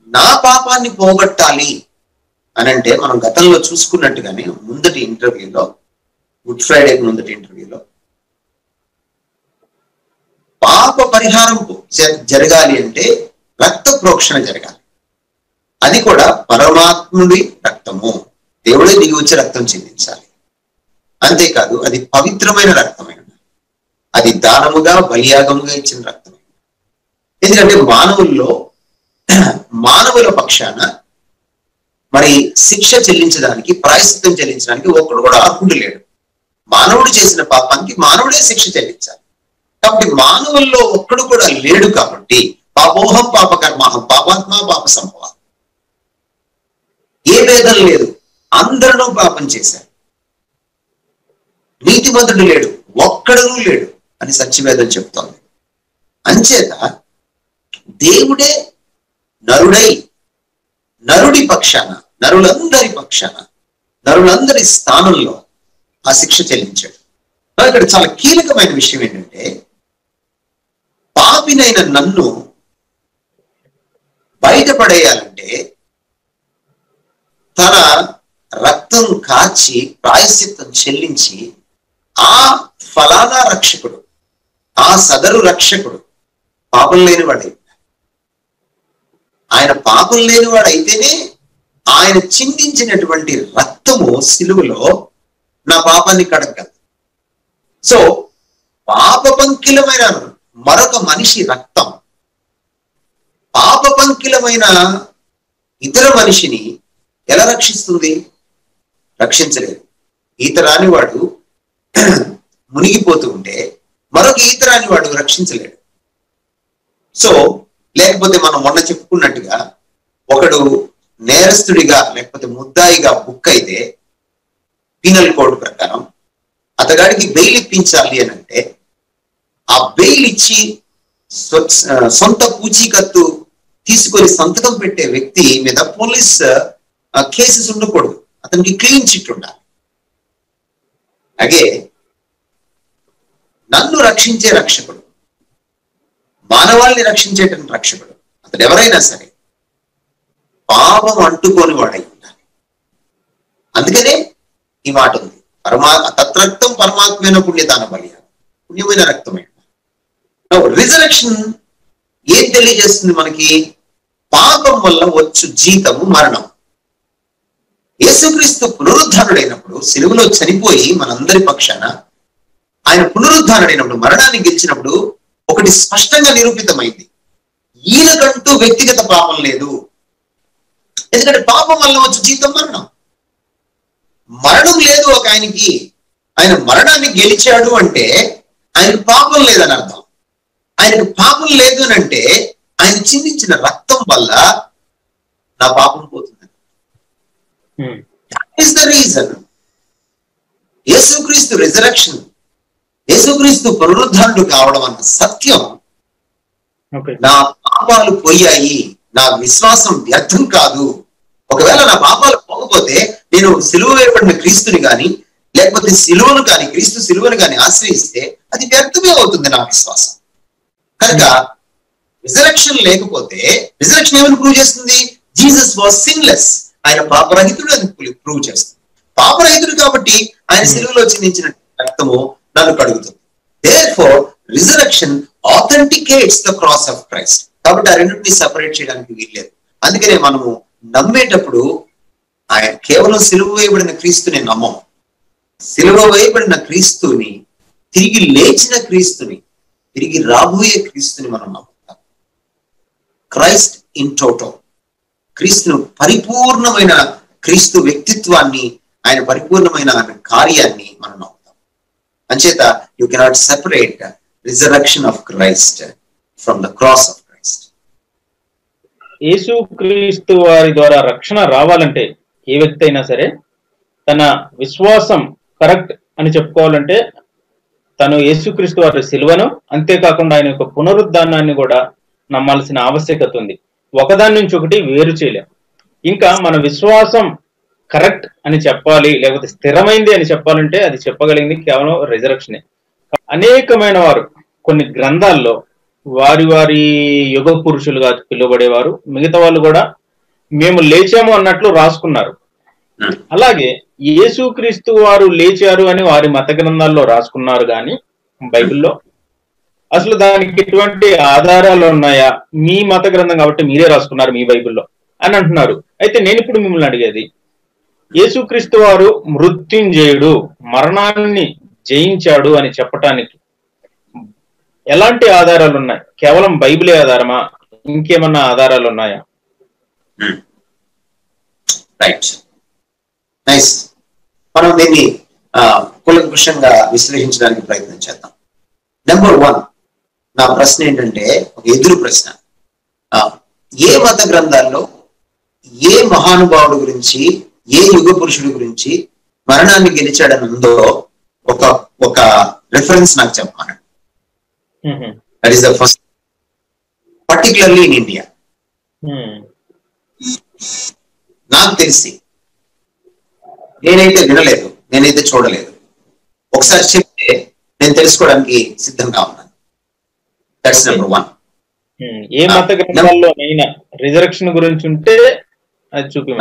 నా పాపాన్ని పోగొట్టాలి అనంటే మనం గతంలో చూసుకున్నట్టుగానే ముందటి ఇంటర్వ్యూలో, గుడ్ ఫ్రైడేకి ముందటి ఇంటర్వ్యూలో, పాప పరిహారం జరగాలి అంటే రక్త ప్రోక్షణ జరగాలి. అది కూడా పరమాత్ముడి రక్తము, దేవుడే దిగి వచ్చి రక్తం చెందించాలి. అంతేకాదు అది పవిత్రమైన రక్తమైన, అది దానముగా బలియాగముగా ఇచ్చిన రక్తమే. ఎందుకంటే మానవుల పక్షాన మరి శిక్ష చెల్లించడానికి, ప్రాయశ్చిత్తం చెల్లించడానికి ఒక్కడు కూడా అర్హుడు లేడు. మానవుడు చేసిన పాపానికి మానవుడే శిక్ష చెల్లించాలి. కాబట్టి మానవుల్లో ఒక్కడు కూడా లేడు. కాబట్టి పాపోహం పాపకర్మాహం, పాపాత్మ పాప సంభవ, ఏ భేదం లేదు, అందరూ పాపం చేశారు. నీతిమంతుడు లేడు, ఒక్కడూ లేడు అని సత్యవేదం చెప్తోంది. అంచేత దేవుడే నరుడై నరుడి పక్షాన, నరులందరి పక్షాన, నరులందరి స్థానంలో ఆ శిక్ష చెల్లించాడు. ఇక్కడ చాలా కీలకమైన విషయం ఏంటంటే, పాపినైన నన్ను బయటపడేయాలంటే తన రక్తం కాచి ప్రాయశ్చిత్తం చెల్లించి ఆ ఫలానా రక్షకుడు, ఆ సదరు రక్షకుడు పాపం లేనివాడై, ఆయన పాపం లేనివాడు అయితేనే ఆయన చిందించినటువంటి రక్తము సిలువలో నా పాపాన్ని కడగలదు. సో పాప పంకిలమైన మరొక మనిషి రక్తం పాప పంకిలమైన ఇతర మనిషిని ఎలా రక్షిస్తుంది? రక్షించలేదు. ఈతరాని వాడు మునిగిపోతూ ఉంటే మరొక ఈతరాని వాడు రక్షించలేడు. సో లేకపోతే మనం మొన్న చెప్పుకున్నట్టుగా ఒకడు నేరస్తుడిగా లేకపోతే ముద్దాయిగా బుక్ అయితే పీనల్ కోడ్ ప్రకారం అతగాడికి బెయిల్ ఇప్పించాలి అని అంటే ఆ బెయిల్ ఇచ్చి సొంత పూచీకత్తు తీసుకొని సంతకం పెట్టే వ్యక్తి మీద పోలీస్ కేసెస్ ఉండకూడదు, అతనికి క్లీన్ చిట్ ఉండాలి. అలాగే నన్ను రక్షించే రక్షకుడు, మానవాళిని రక్షించేటువంటి రక్షకుడు, అతడు ఎవరైనా సరే పాపం అంటుకోని వాడై ఉండాలి. అందుకనే ఈ మాట ఉంది, తత్రక్తం పరమాత్మైన పుణ్యదాన బలి, పుణ్యమైన రక్తమే. రిజరెక్షన్ ఏం తెలియజేస్తుంది మనకి? పాపం వల్ల వచ్చు జీతము మరణం. యేసుక్రీస్తు పునరుద్ధానుడైనప్పుడు, సిలువలో చనిపోయి మనందరి పక్షాన ఆయన పునరుద్ధానుడైనప్పుడు, మరణాన్ని గెలిచినప్పుడు ఒకటి స్పష్టంగా నిరూపితమైంది, ఈయనకంటూ వ్యక్తిగత పాపం లేదు. ఎందుకంటే పాపం వల్ల వచ్చు జీతం మరణం. మరణం లేదు ఒక ఆయనకి. ఆయన మరణాన్ని గెలిచాడు అంటే ఆయనకు పాపం లేదని అర్థం. ఆయనకు పాపం లేదు అని అంటే ఆయన చిందించిన రక్తం వల్ల నా పాపం పోతుంది. Is the reason. యేసుక్రీస్తు రిజరక్షన్, యేసుక్రీస్తు పునరుద్ధానుడు కావడం అన్న సత్యం, నా పాపాలు పోయాయి, నా విశ్వాసం వ్యర్థం కాదు. ఒకవేళ నా పాపాలు పోకపోతే నేను సిలువ వేయబడిన క్రీస్తుని గాని లేకపోతే సిలువను కానీ క్రీస్తు సిలువను కానీ ఆశ్రయిస్తే అది వ్యర్థమే అవుతుంది నా విశ్వాసం. కనుక రిజరక్షన్ లేకపోతే, రిజరక్షన్ ఏమని ప్రూవ్ చేస్తుంది? జీసస్ వాజ్ సిన్లెస్, ఆయన పాపరహితుడు అని ప్రూవ్ చేస్తుంది. పాపరహితుడు కాబట్టి ఆయన సిలువలో చిందించిన రక్తము నన్ను కడుగుతుంది. Therefore resurrection authenticates the cross of Christ. కాబట్టి ఆ రెండింటిని సెపరేట్ చేయడానికి వీల్లేదు. అందుకనే మనము నమ్మేటప్పుడు ఆయన కేవలం సిలువ వేయబడిన క్రీస్తుని నమ్మం, సిలువ వేయబడిన క్రీస్తుని, తిరిగి లేచిన క్రీస్తుని, తిరిగి రాబోయే క్రీస్తుని మనం నమ్ముతాం. క్రైస్ట్ ఇన్ టోటో, క్రీస్తును పరిపూర్ణమైన క్రీస్తు వ్యక్తిత్వాన్ని, ఆయన పరిపూర్ణమైన కార్యాన్ని మనం నమ్ముతాం. అంచేత you cannot separate resurrection of Christ from the cross of Christ. యేసు క్రీస్తు వారి ద్వారా రక్షణ రావాలంటే ఏ వ్యక్తి అయినా సరే తన విశ్వాసం కరెక్ట్ అని చెప్పుకోవాలంటే తను యేసుక్రీస్తు వారి సిలువను, అంతేకాకుండా ఆయన యొక్క పునరుద్ధానాన్ని కూడా నమ్మాల్సిన ఆవశ్యకత ఉంది. ఒకదాని నుంచి ఒకటి వేరు చేయలేం. ఇంకా మన విశ్వాసం కరెక్ట్ అని చెప్పాలి, లేకపోతే స్థిరమైంది అని చెప్పాలంటే అది చెప్పగలిగింది కేవలం రిజరక్షనే. అనేకమైన వారు కొన్ని గ్రంథాల్లో వారి వారి యుగ పురుషులుగా పిలువబడేవారు, మిగతా వాళ్ళు కూడా మేము లేచాము అన్నట్లు రాసుకున్నారు. అలాగే యేసుక్రీస్తు వారు లేచారు అని వారి మత గ్రంథాల్లో రాసుకున్నారు, కానీ బైబిల్లో అసలు దానికి ఎటువంటి ఆధారాలు ఉన్నాయా? మీ మత గ్రంథం కాబట్టి మీరే రాసుకున్నారు మీ బైబిల్లో అని అంటున్నారు. అయితే నేను ఇప్పుడు మిమ్మల్ని అడిగేది, యేసుక్రీస్తు వారు మృత్యుంజయుడు, మరణాన్ని జయించాడు అని చెప్పటానికి ఎలాంటి ఆధారాలు ఉన్నాయి? కేవలం బైబిలే ఆధారమా, ఇంకేమన్నా ఆధారాలు ఉన్నాయా? Right, nice. మనం దీన్ని కూలంకుషంగా విశ్లేషించడానికి ప్రయత్నం చేద్దాం. నెంబర్ 1, నా ప్రశ్న ఏంటంటే ఒక ఎదురు ప్రశ్న. ఏ మత గ్రంథాల్లో ఏ మహానుభావుడు గురించి, ఏ యుగ పురుషుడి గురించి మరణాన్ని గెలిచాడని ఉందో ఒక రిఫరెన్స్ నాకు చెప్పాను. That is the first, particularly in India. నాకు తెలిసి నేనైతే వినలేదు, నేనైతే చూడలేదు. ఒకసారి చెప్తే నేను తెలుసుకోవడానికి సిద్ధంగా ఉన్నాను. That's number 1. ఏ మత గ్రంథాల్లో అయినా రిజరక్షన్ గురించి ఉంటే అది చూపి.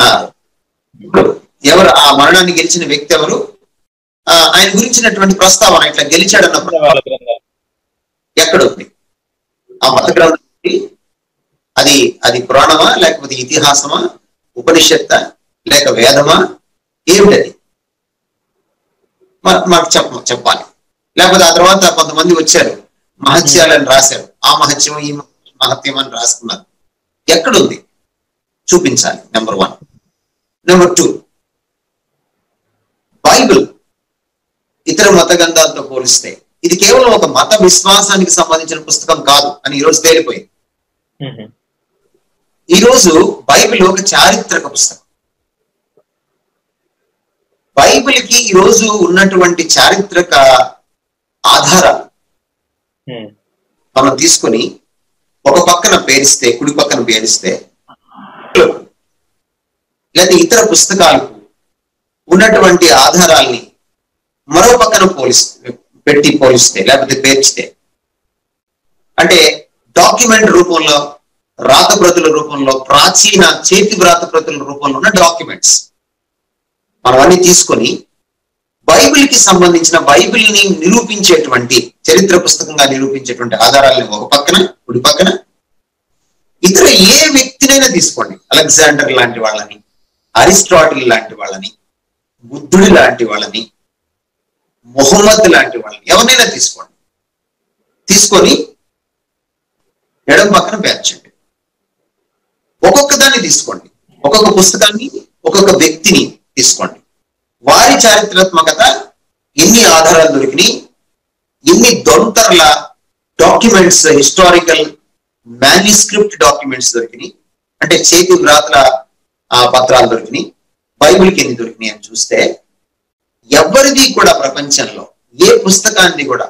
ఎవరు ఆ మరణాన్ని గెలిచిన వ్యక్తి ఎవరు, ఆయన గురించినటువంటి ప్రస్తావన ఇట్లా గెలిచాడన్నప్పుడు ఎక్కడ ఉంది ఆ మత గ్రంథం? అది పురాణమా, లేకపోతే ఇతిహాసమా, ఉపనిషత్త, లేక వేదమా, ఏమిటది? మాకు చెప్పాలి. లేకపోతే ఆ తర్వాత కొంతమంది వచ్చారు, మహత్యాలని రాశారు, ఆ మహత్యం ఈ మహత్యం అని రాసుకున్నారు. ఎక్కడుంది చూపించాలి. నెంబర్ 1. నెంబర్ 2, బైబిల్ ఇతర మత గ్రంథాలతో పోలిస్తే ఇది కేవలం ఒక మత విశ్వాసానికి సంబంధించిన పుస్తకం కాదు అని ఈరోజు తేలిపోయింది. ఈరోజు బైబిల్ ఒక చారిత్రక పుస్తకం. బైబిల్కి ఈరోజు ఉన్నటువంటి చారిత్రక ఆధారాలు మనం తీసుకొని ఒక పక్కన పేరిస్తే, కుడి పక్కన పేరిస్తే, లేదా ఇతర పుస్తకాలకు ఉన్నటువంటి ఆధారాల్ని మరో పక్కన పోలిస్తే లేకపోతే పేర్చితే, అంటే డాక్యుమెంట్ రూపంలో, రాత ప్రతుల రూపంలో, ప్రాచీన చేతి వ్రాత ప్రతుల రూపంలో ఉన్న డాక్యుమెంట్స్ మనం అన్ని తీసుకొని బైబిల్కి సంబంధించిన, బైబిల్ని నిరూపించేటువంటి, చరిత్ర పుస్తకంగా నిరూపించేటువంటి ఆధారాలని ఒక పక్కన, కుడి పక్కన, ఇతర ఏ వ్యక్తినైనా తీసుకోండి, అలెగ్జాండర్ లాంటి వాళ్ళని, అరిస్టాటిల్ లాంటి వాళ్ళని, బుద్ధుడి లాంటి వాళ్ళని, మొహమ్మద్ లాంటి వాళ్ళని, ఎవరినైనా తీసుకొని ఎడం పక్కన పేర్చండి. ఒక్కొక్క దాన్ని తీసుకోండి, ఒక్కొక్క పుస్తకాన్ని, ఒక్కొక్క వ్యక్తిని తీసుకోండి. వారి చారిత్రాత్మకత ఎన్ని ఆధారాలు దొరికినాయి, ఎన్ని దొంతర్ల డాక్యుమెంట్స్, హిస్టారికల్ మాన్యుస్క్రిప్ట్ డాక్యుమెంట్స్ దొరికినాయి, అంటే చేతి వ్రాతల ఆ పత్రాలు దొరికినాయి, బైబిల్కి ఎన్ని దొరికినాయి అని చూస్తే ఎవరిది కూడా ప్రపంచంలో ఏ పుస్తకాన్ని కూడా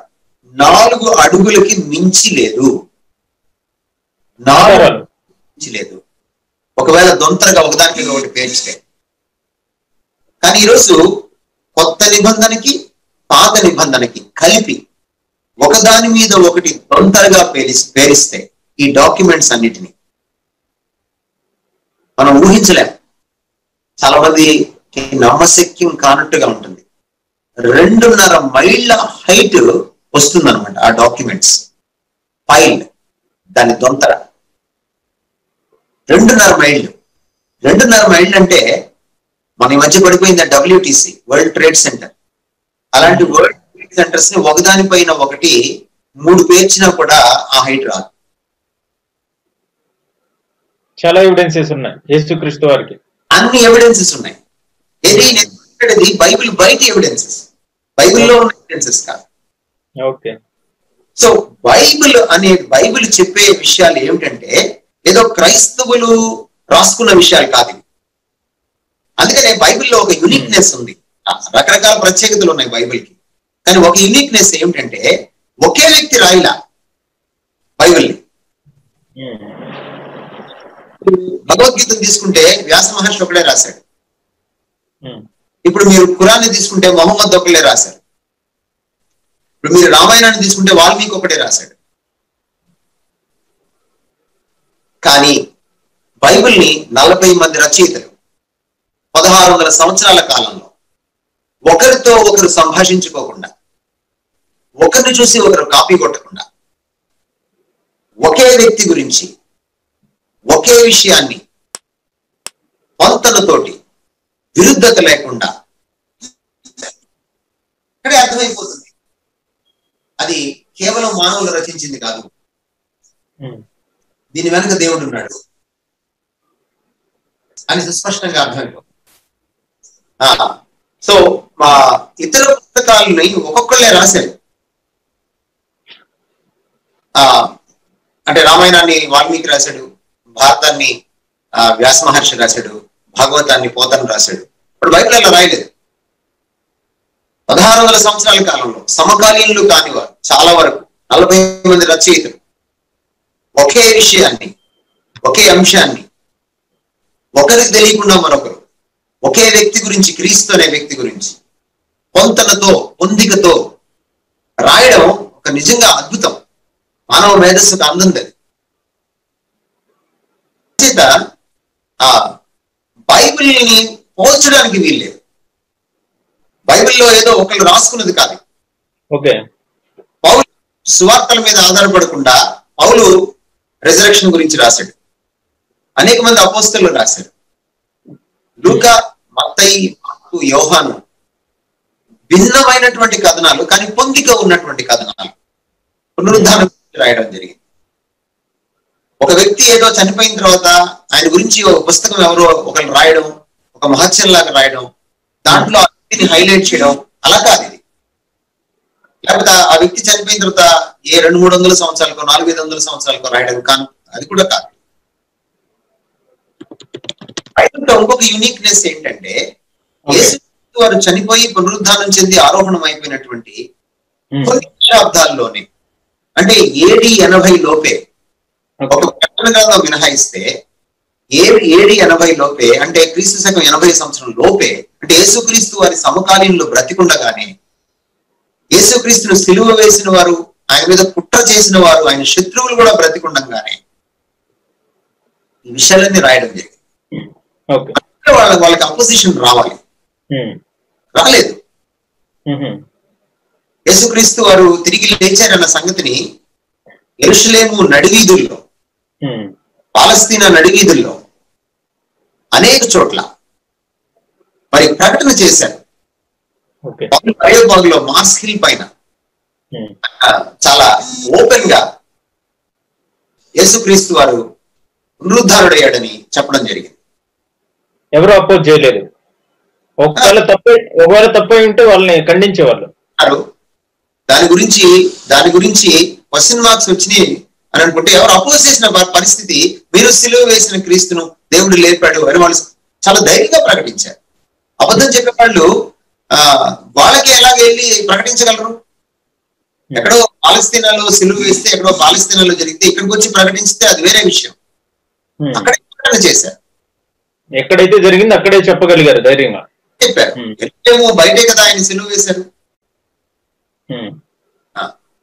4 అడుగులకి మించి లేదు. 4 మించి లేదు. ఒకవేళ దొంతరగా ఒకదానికి ఒకటి పేర్చితే. కానీ ఈరోజు కొత్త నిబంధనకి పాత నిబంధనకి కలిపి ఒకదాని మీద ఒకటి దొంతరగా పేరిస్తే ఈ డాక్యుమెంట్స్ అన్నిటినీ మనం ఊహించలేం. చాలా మందికి నమ్మశక్యం కానట్టుగా ఉంటుంది. 2.5 మైళ్ళ హైట్ వస్తుందన్నమాట ఆ డాక్యుమెంట్స్ ఫైల్, దాని దొంతర 2.5 మైళ్ళు. 2.5 మైళ్ళు అంటే మన ఈ మధ్య పడిపోయింది WTC, వరల్డ్ ట్రేడ్ సెంటర్. అలాంటి వరల్డ్ ట్రేడ్ సెంటర్స్ ని ఒకదానిపైన ఒకటి 3 పేర్చినా కూడా ఆ హైట్ రాదు. చాలా ఎవిడెన్సెస్ ఉన్నాయి యేసుక్రీస్తు వారికి, అన్ని ఎవిడెన్సెస్ ఉన్నాయి. ఇది బైబిల్ బయట ఎవిడెన్సెస్, బైబిల్లో ఉన్న ఎవిడెన్సెస్ కాదు. ఓకే. సో బైబిల్ చెప్పే విషయాలు ఏమిటంటే ఏదో క్రైస్తవులు రాసుకున్న విషయాలు కాదు. అందుకనే బైబిల్లో ఒక యూనిక్నెస్ ఉంది. రకరకాల ప్రత్యేకతలు ఉన్నాయి బైబిల్కి, కానీ ఒక యూనిక్నెస్ ఏమిటంటే ఒకే వ్యక్తి రాయిలా బైబిల్ని. భగవద్గీతను తీసుకుంటే వ్యాస మహర్షి ఒకడే రాశాడు. ఇప్పుడు మీరు ఖురాన్ని తీసుకుంటే మొహమ్మద్ ఒకడే రాశారు. ఇప్పుడు మీరు రామాయణాన్ని తీసుకుంటే వాల్మీకి ఒకటే రాశాడు. కానీ బైబిల్ని 40 మంది రచయితలు 1600 సంవత్సరాల కాలంలో ఒకరితో ఒకరు సంభాషించుకోకుండా, ఒకరిని చూసి ఒకరు కాపీ కొట్టకుండా, ఒకే వ్యక్తి గురించి ఒకే విషయాన్ని పొంతనతోటి విరుద్ధత లేకుండా ఇక్కడే అర్థమైపోతుంది అది కేవలం మానవులు రచించింది కాదు, దీని వెనుక దేవుడు ఉన్నాడు అని సుస్పష్టంగా అర్థమైపోతుంది. సో మా ఇతర పుస్తకాలని ఒక్కొక్కళ్ళే రాశారు. అంటే రామాయణాన్ని వాల్మీకి రాశాడు, భారతాన్ని వ్యాస మహర్షి రాశాడు, భాగవతాన్ని పోతన రాశాడు. ఇప్పుడు బైబిల్ అలా రాయలేదు. 1600 సంవత్సరాల కాలంలో సమకాలీనులు కానివారు చాలా వరకు 40 మంది రచయితలు ఒకే విషయాన్ని, ఒకే అంశాన్ని ఒకరికి తెలియకుండా మరొకరు ఒకే వ్యక్తి గురించి, క్రీస్తు అనే వ్యక్తి గురించి పొంతనతో పొందికతో రాయడం ఒక నిజంగా అద్భుతం. మానవ మేధస్సుకు అందంది. బైబిల్ని పోల్చడానికి వీల్లేదు. బైబిల్లో ఏదో ఒకళ్ళు రాసుకున్నది కాదు. ఓకే. పౌలు సువార్తల మీద ఆధారపడకుండా పౌలు రిజరెక్షన్ గురించి రాశాడు. అనేక మంది అపోస్తలు రాశారు. లూకా, మత్తయి, మార్కు, యోహాను భిన్నమైనటువంటి కథనాలు, కానీ పొందిక ఉన్నటువంటి కథనాలు పునరుద్ధానం రాయడం జరిగింది. ఒక వ్యక్తి ఏదో చనిపోయిన తర్వాత ఆయన గురించి ఒక పుస్తకం ఎవరో ఒకరు రాయడం, ఒక మహత్యంలాగా రాయడం, దాంట్లో ఆ వ్యక్తిని హైలైట్ చేయడం, అలా కాదు ఇది. లేకపోతే ఆ వ్యక్తి చనిపోయిన తర్వాత ఏ 200-300 సంవత్సరాలకో 400-500 సంవత్సరాలకో రాయడం కాను, అది కూడా కాదు. ఇంకొక యూనిక్నెస్ ఏంటంటే యేసు వారు చనిపోయి పునరుద్ధానం చెంది ఆరోహణం అయిపోయినటువంటి కొన్ని దశాబ్దాల్లోనే, అంటే AD 80 లోపే, ఒక ప్రకటన గ్రంథం మినహాయిస్తే AD 80 లోపే, అంటే క్రీస్తు శకం 80 సంవత్సరం లోపే, అంటే యేసుక్రీస్తు వారి సమకాలీనులు బ్రతికుండగానే యేసుక్రీస్తును సిలువ వేసిన వారు, ఆయన మీద కుట్ర చేసిన వారు, ఆయన శత్రువులు కూడా బ్రతికుండగానే ఈ విషయాలన్నీ రాయడం జరిగింది. వాళ్ళకి అపోజిషన్ రావాలి, రాలేదు. యేసుక్రీస్తు వారు తిరిగి లేచారన్న సంగతిని యెరూషలేము నడివీధుల్లో, పాలస్తీనా నడివీధుల్లో అనేక చోట్ల మరి ప్రకటన చేశారు. లో మార్స్ హిల్ పైన చాలా ఓపెన్ గా యేసుక్రీస్తు వారు పునరుద్ధారుడయ్యాడని చెప్పడం జరిగింది. ఎవరు అపోజ్ చేయలేదు. ఒకవేళ తప్పై ఉంటే వాళ్ళని ఖండించేవాళ్ళు. దాని గురించి క్వశ్చన్ మార్క్స్ వచ్చినాయి అని అనుకుంటే ఎవరు అపోజ్ చేసిన పరిస్థితి, మీరు సిలువ వేసిన క్రీస్తును దేవుడు లేపాడు అని వాళ్ళు చాలా ధైర్యంగా ప్రకటించారు. అబద్ధం చెప్పే వాళ్ళు వాళ్ళకి ఎలాగ వెళ్ళి ప్రకటించగలరు? ఎక్కడో పాలస్తీనాలో సిలువ వేస్తే ఎక్కడో పాలస్తీనాలో జరిగితే ఇక్కడికి వచ్చి ప్రకటించితే అది వేరే విషయం. అక్కడే ప్రకటన చేశారు. ఎక్కడైతే జరిగింది అక్కడే చెప్పగలిగారు ధైర్యంగా చెప్పారు. ఎక్కడేమో బయటే కదా ఆయన సిలువ వేశారు.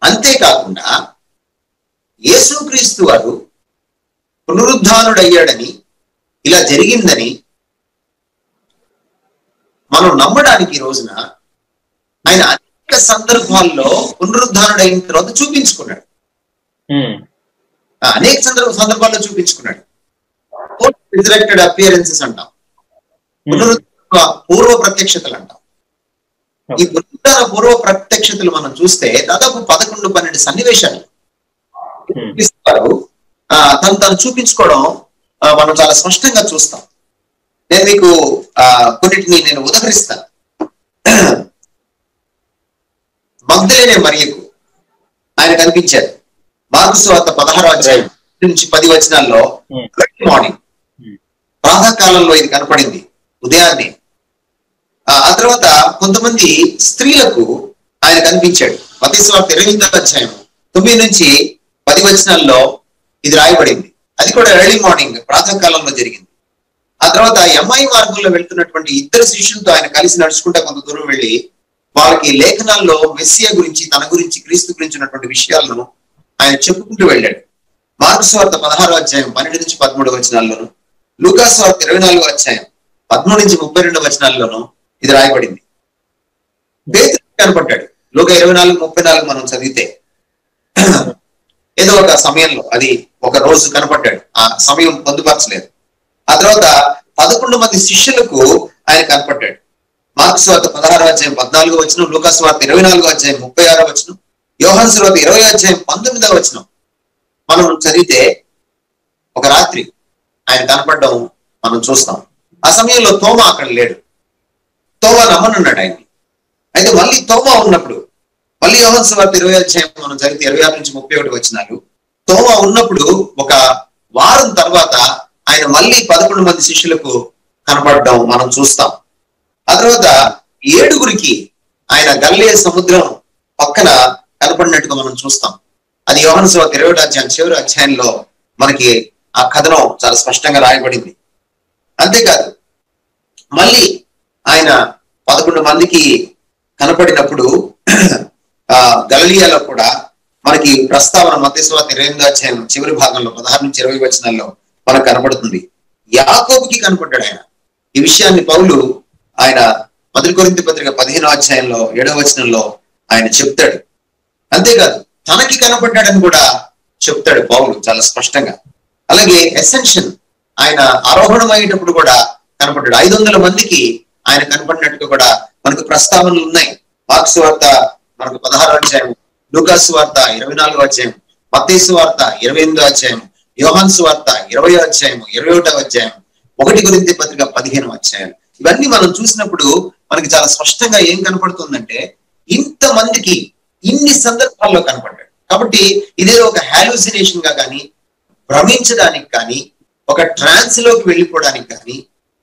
అంతేకాకుండా యేసుక్రీస్తు వారు పునరుద్ధానుడయ్యాడని, ఇలా జరిగిందని మనం నమ్మడానికి ఈ రోజున ఆయన అనేక సందర్భాల్లో పునరుద్ధానుడైన తర్వాత చూపించుకున్నాడు. అనేక సందర్భాల్లో చూపించుకున్నాడు. రిజరెక్టెడ్ అపియరెన్సెస్ అంటాం, పూర్వ ప్రత్యక్షతలు అంటాం. ఈ పునరుద్ధాన పూర్వ ప్రత్యక్షతలు మనం చూస్తే దాదాపు 11-12 సన్నివేశాలు తను చూపించుకోవడం మనం చాలా స్పష్టంగా చూస్తాం. నేను మీకు కొన్నిటిని నేను ఉదహరిస్తాను. మగ్దలేనే మరియకు ఆయన కనిపించారు. మార్కు సువార్త 16వ అధ్యాయం నుంచి 10 వచనాల్లో మార్నింగ్ ప్రాతకాలంలో ఇది కనపడింది, ఉదయాన్నే. ఆ తర్వాత కొంతమంది స్త్రీలకు ఆయన కనిపించాడు. మత్తయి సువార్త 28వ అధ్యాయం 9 నుంచి 10 వచనాల్లో ఇది రాయబడింది. అది కూడా ఎర్లీ మార్నింగ్ ప్రాతకాలంలో జరిగింది. ఆ తర్వాత ఎంఐ మార్గంలో వెళ్తున్నటువంటి 2 శిష్యులతో ఆయన కలిసి నడుచుకుంటా కొంత దూరం వెళ్ళి వాళ్ళకి లేఖనాల్లో మెస్సియా గురించి, తన గురించి, క్రీస్తు గురించి ఉన్నటువంటి విషయాలను ఆయన చెప్పుకుంటూ వెళ్ళాడు. మార్కు సువార్త 16వ అధ్యాయం 12 నుంచి 13 వచనాల్లోను, లూకా సువార్త 24వ అధ్యాయం 13 నుంచి 32 వచనాల్లోను ఇది రాయబడింది. పేతురు కనపడ్డాడు. లూకా 24:34 మనం చదివితే ఏదో ఒక సమయంలో, అది ఒక రోజు కనపడ్డాడు. ఆ సమయం పొందుపరచలేదు. ఆ తర్వాత 11 మంది శిష్యులకు ఆయన కనపడ్డాడు. మార్కు సువార్త 16వ అధ్యాయం 14వ వచనం, లూకా సువార్త 24వ అధ్యాయం 36వ వచనం, యోహాను సువార్త 20వ అధ్యాయం 19వ వచనం మనం చదివితే ఒక రాత్రి ఆయన కనపడడం మనం చూస్తాం. ఆ సమయంలో తోమా అక్కడ లేడు. తోమా నమ్మనున్నాడు ఆయన్ని. అయితే మళ్ళీ తోమా ఉన్నప్పుడు, మళ్ళీ యోహాను సువార్త 20వ అధ్యాయం మనం చదివితే 26 నుంచి 31 వచనాలు, తోమా ఉన్నప్పుడు ఒక వారం తర్వాత ఆయన మళ్ళీ 11 మంది శిష్యులకు కనపడడం మనం చూస్తాం. ఆ తర్వాత 7గురికి ఆయన గలిలయ సముద్రం పక్కన కనపడినట్టుగా మనం చూస్తాం. అది యోహాను సువార్త 20వ అధ్యాయం చివరి అధ్యాయంలో మనకి ఆ కథనం చాలా స్పష్టంగా రాయబడింది. అంతేకాదు మళ్ళీ ఆయన 11 మందికి కనపడినప్పుడు గలిలయలో కూడా మనకి ప్రస్తావన మత్తయి సువార్త 28వ అధ్యాయం చివరి భాగంలో 16 నుంచి 20 వచనాల్లో మనకు కనపడుతుంది. యాకోబుకి కనపడ్డాడు ఆయన. ఈ విషయాన్ని పౌలు ఆయన 1 కొరింథీ పత్రిక 15వ అధ్యాయంలో 7వ వచనంలో ఆయన చెప్తాడు. అంతేకాదు తనకి కనపడ్డాడని కూడా చెప్తాడు పౌలు చాలా స్పష్టంగా. అలాగే ఎసెన్షన్ ఆయన ఆరోహణం అయ్యేటప్పుడు కూడా కనపడ్డాడు. 500 మందికి ఆయన కనపడినట్టుగా కూడా మనకు ప్రస్తావనలు ఉన్నాయి. మార్కు సువార్త మనకు 16వ అధ్యాయం, లూకా సువార్త 24వ అధ్యాయం, మత్తయి సువార్త 28వ అధ్యాయం, యోహాను సువార్త 20వ అధ్యాయం, 21వ అధ్యాయం, 1 కొరింథీ పత్రిక 15వ అధ్యాయం. ఇవన్నీ మనం చూసినప్పుడు మనకి చాలా స్పష్టంగా ఏం కనపడుతుందంటే ఇంతమందికి ఇన్ని సందర్భాల్లో కనపడ్డాడు. కాబట్టి ఇదే ఒక హాలూసినేషన్ గా కానీ, భ్రమించడానికి కానీ, ఒక ట్రాన్స్ లోకి వెళ్ళిపోవడానికి కానీ,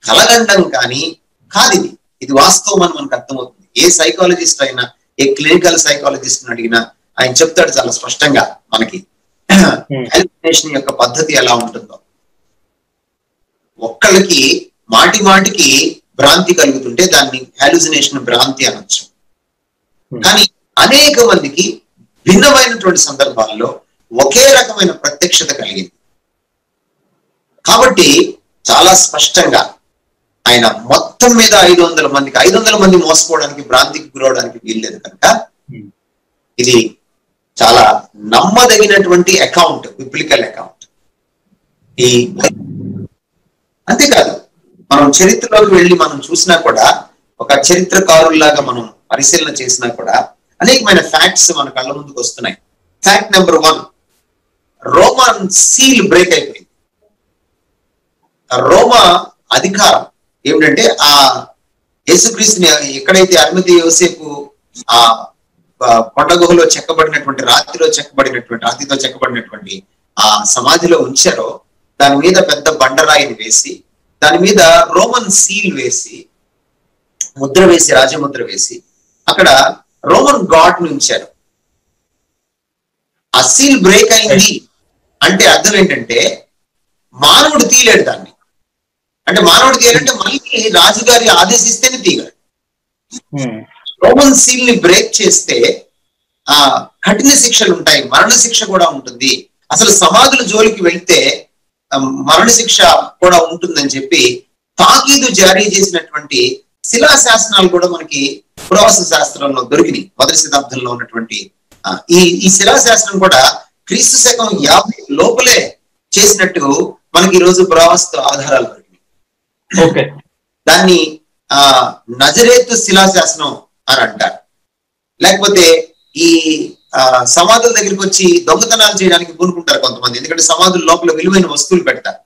కలగండం కానీ కాదు. ఇది వాస్తవం అని మనకు అర్థమవుతుంది. ఏ సైకాలజిస్ట్ అయినా, ఏ క్లినికల్ సైకాలజిస్ట్ అడిగినా ఆయన చెప్తాడు చాలా స్పష్టంగా మనకి హాలూసినేషన్ యొక్క పద్ధతి ఎలా ఉంటుందో. ఒక్కళ్ళకి మాటి మాటికి భ్రాంతి కలుగుతుంటే దాన్ని హాలూసినేషన్ భ్రాంతి అనొచ్చు. కానీ అనేక మందికి భిన్నమైనటువంటి సందర్భాల్లో ఒకే రకమైన ప్రత్యక్షత కలిగింది. కాబట్టి చాలా స్పష్టంగా ఆయన మొత్తం మీద 500 మంది మోసపోవడానికి, భ్రాంతికి గురవడానికి వీల్లేదు కనుక ఇది చాలా నమ్మదగినటువంటి అకౌంట్, బిబ్లికల్ అకౌంట్. ఈ అంతేకాదు మనం చరిత్రలోకి వెళ్ళి మనం చూసినా కూడా, ఒక చరిత్రకారుల్లాగా మనం పరిశీలన చేసినా కూడా అనేకమైన ఫ్యాక్ట్స్ మన కళ్ళ ముందుకు వస్తున్నాయి. Fact number 1, Roman seal break అయిపోయింది. రోమా అధికారం ఏమిటంటే ఆ యేసుక్రీస్తుని ఎక్కడైతే అరిమతయి యోసేపు ఆ కొండ గుహలో చెక్కబడినటువంటి రాతితో చెక్కబడినటువంటి ఆ సమాధిలో ఉంచారో దాని మీద పెద్ద బండరాయిని వేసి దాని మీద రోమన్ సీల్ వేసి, ముద్ర వేసి, రాజముద్ర వేసి అక్కడ రోమన్ గాడ్ ని ఉంచారు. ఆ సీల్ బ్రేక్ అయింది అంటే అర్థం ఏంటంటే మానవుడు తీయలేడు దాన్ని. అంటే మానవుడు తీయాలంటే మళ్ళీ రాజుగారి ఆదేశిస్తేనే తీయగలడు. రోమన్ సీల్ ని బ్రేక్ చేస్తే ఆ కఠిన శిక్షలు ఉంటాయి, మరణ శిక్ష కూడా ఉంటుంది. అసలు సమాధుల జోలికి వెళ్తే మరణ శిక్ష కూడా ఉంటుందని చెప్పి తాకీదు జారీ చేసినటువంటి శిలా శాసనాలు కూడా మనకి పురావస్తు శాస్త్రంలో దొరికినాయి. మొదటి శతాబ్దంలో ఉన్నటువంటి ఈ శిలా శాసనం కూడా క్రీస్తు శకం 50 లోపలే చేసినట్టు మనకి ఈ రోజు పురావస్తు ఆధారాలు దొరికినాయి. దాన్ని నజరేతు శిలాశాసనం అని అంటారు. లేకపోతే ఈ సమాధుల దగ్గరికి వచ్చి దొంగతనాలు చేయడానికి పూనుకుంటారు కొంతమంది, ఎందుకంటే సమాధుల లోపల విలువైన వస్తువులు పెడతారు,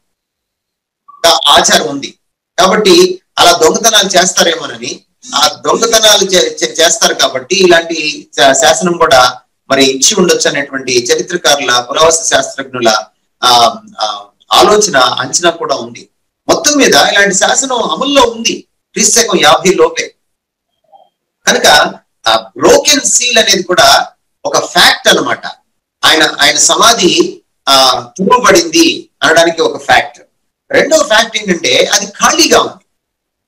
ఆచారం ఉంది కాబట్టి అలా దొంగతనాలు చేస్తారేమోనని. ఆ దొంగతనాలు చేస్తారు కాబట్టి ఇలాంటి శాసనం కూడా మరి ఇచ్చి ఉండొచ్చు అనేటువంటి చరిత్రకారుల, పురావస్తు శాస్త్రజ్ఞుల ఆలోచన, అంచనా కూడా ఉంది. మొత్తం మీద ఇలాంటి శాసనం అమల్లో ఉంది క్రీస్తు శకం 50 లోపే. కనుక ఆ బ్రోకెన్ సీల్ అనేది కూడా ఒక ఫ్యాక్ట్ అన్నమాట. ఆయన సమాధి తుమ్మబడింది అనడానికి ఒక ఫ్యాక్ట్. రెండవ ఫ్యాక్ట్ ఏంటంటే అది ఖాళీగా ఉంది.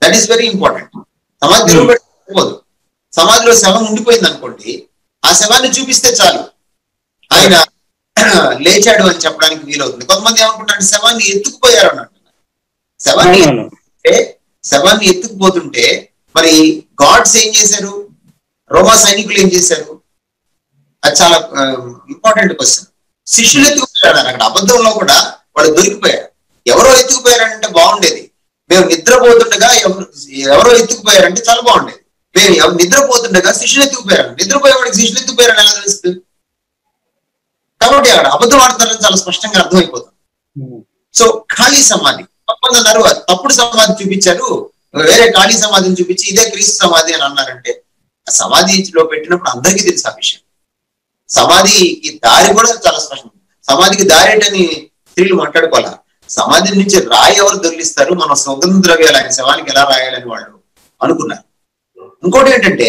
That is very important. సమాధి తిరుగుబడిపోదు. సమాధిలో శవం ఉండిపోయింది అనుకోండి, ఆ శవాన్ని చూపిస్తే చాలు ఆయన లేచాడు అని చెప్పడానికి వీలవుతుంది. కొంతమంది ఏమనుకుంటారు, శవాన్ని ఎత్తుకుపోయారు అని అంటున్నారు. శవాన్ని ఎత్తుకుపోతుంటే మరి గాడ్స్ ఏం చేశారు, రోమా సైనికులు ఏం చేశారు? అది చాలా ఇంపార్టెంట్ క్వశ్చన్. శిష్యులు ఎత్తుకుపోయారు అక్కడ అబద్ధంలో కూడా వాళ్ళు దొరికిపోయారు. ఎవరో ఎత్తుకుపోయారంటే బాగుండేది. మేము నిద్రపోతుండగా ఎవరో ఎత్తుకుపోయారంటే చాలా బాగుండేది. మేము నిద్రపోతుండగా శిష్యులు ఎత్తుకుపోయారు. నిద్రపోయేవాడికి శిష్యులు ఎత్తుకుపోయారని ఎలా తెలుస్తుంది? కాబట్టి అక్కడ అబద్ధం ఆడుతున్నారని చాలా స్పష్టంగా అర్థమైపోతుంది. సో ఖాళీ సమాధి అన్నారు, తప్పుడు సమాధి చూపించారు, వేరే ఖాళీ సమాధిని చూపించి ఇదే క్రీస్తు సమాధి అని అన్నారంటే ఆ సమాధిలో పెట్టినప్పుడు అందరికీ తెలుసు ఆ విషయం. సమాధికి దారి కూడా చాలా స్పష్టం. సమాధికి దారి ఏంటని స్త్రీలు మాట్లాడుకోవాలా. సమాధి నుంచి రాయి ఎవరు దొరికిస్తారు, మన సుగంధ ద్రవ్యాలు ఆయన శవానికి ఎలా రాయాలని వాళ్ళు అనుకున్నారు. ఇంకోటి ఏంటంటే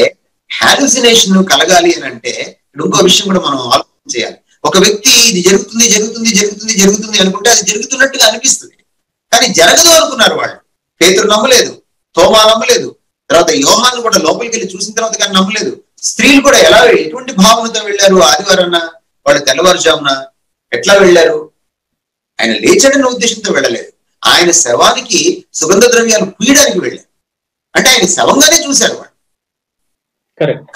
హాలుసినేషన్ కలగాలి అని అంటే ఇంకో విషయం కూడా మనం ఆలోచన చేయాలి. ఒక వ్యక్తి ఇది జరుగుతుంది జరుగుతుంది జరుగుతుంది జరుగుతుంది అనుకుంటే అది జరుగుతున్నట్టుగా అనిపిస్తుంది, కానీ జరగదు అనుకున్నారు వాళ్ళు. పేతురు నమ్మలేదు, తోమా నమ్మలేదు, తర్వాత యోహాను కూడా లోపలికి వెళ్ళి చూసిన తర్వాత కానీ నమ్మలేదు. స్త్రీలు కూడా ఎలా, ఎటువంటి భావనతో వెళ్ళారు? ఆదివారం వాళ్ళు తెల్లవారుజామున ఎట్లా వెళ్ళారు? ఆయన లేచాడన్న ఉద్దేశంతో వెళ్ళలేదు. ఆయన శవానికి సుగంధ ద్రవ్యాలు పూయడానికి వెళ్ళారు. అంటే ఆయన శవంగానే చూశారు వాళ్ళు.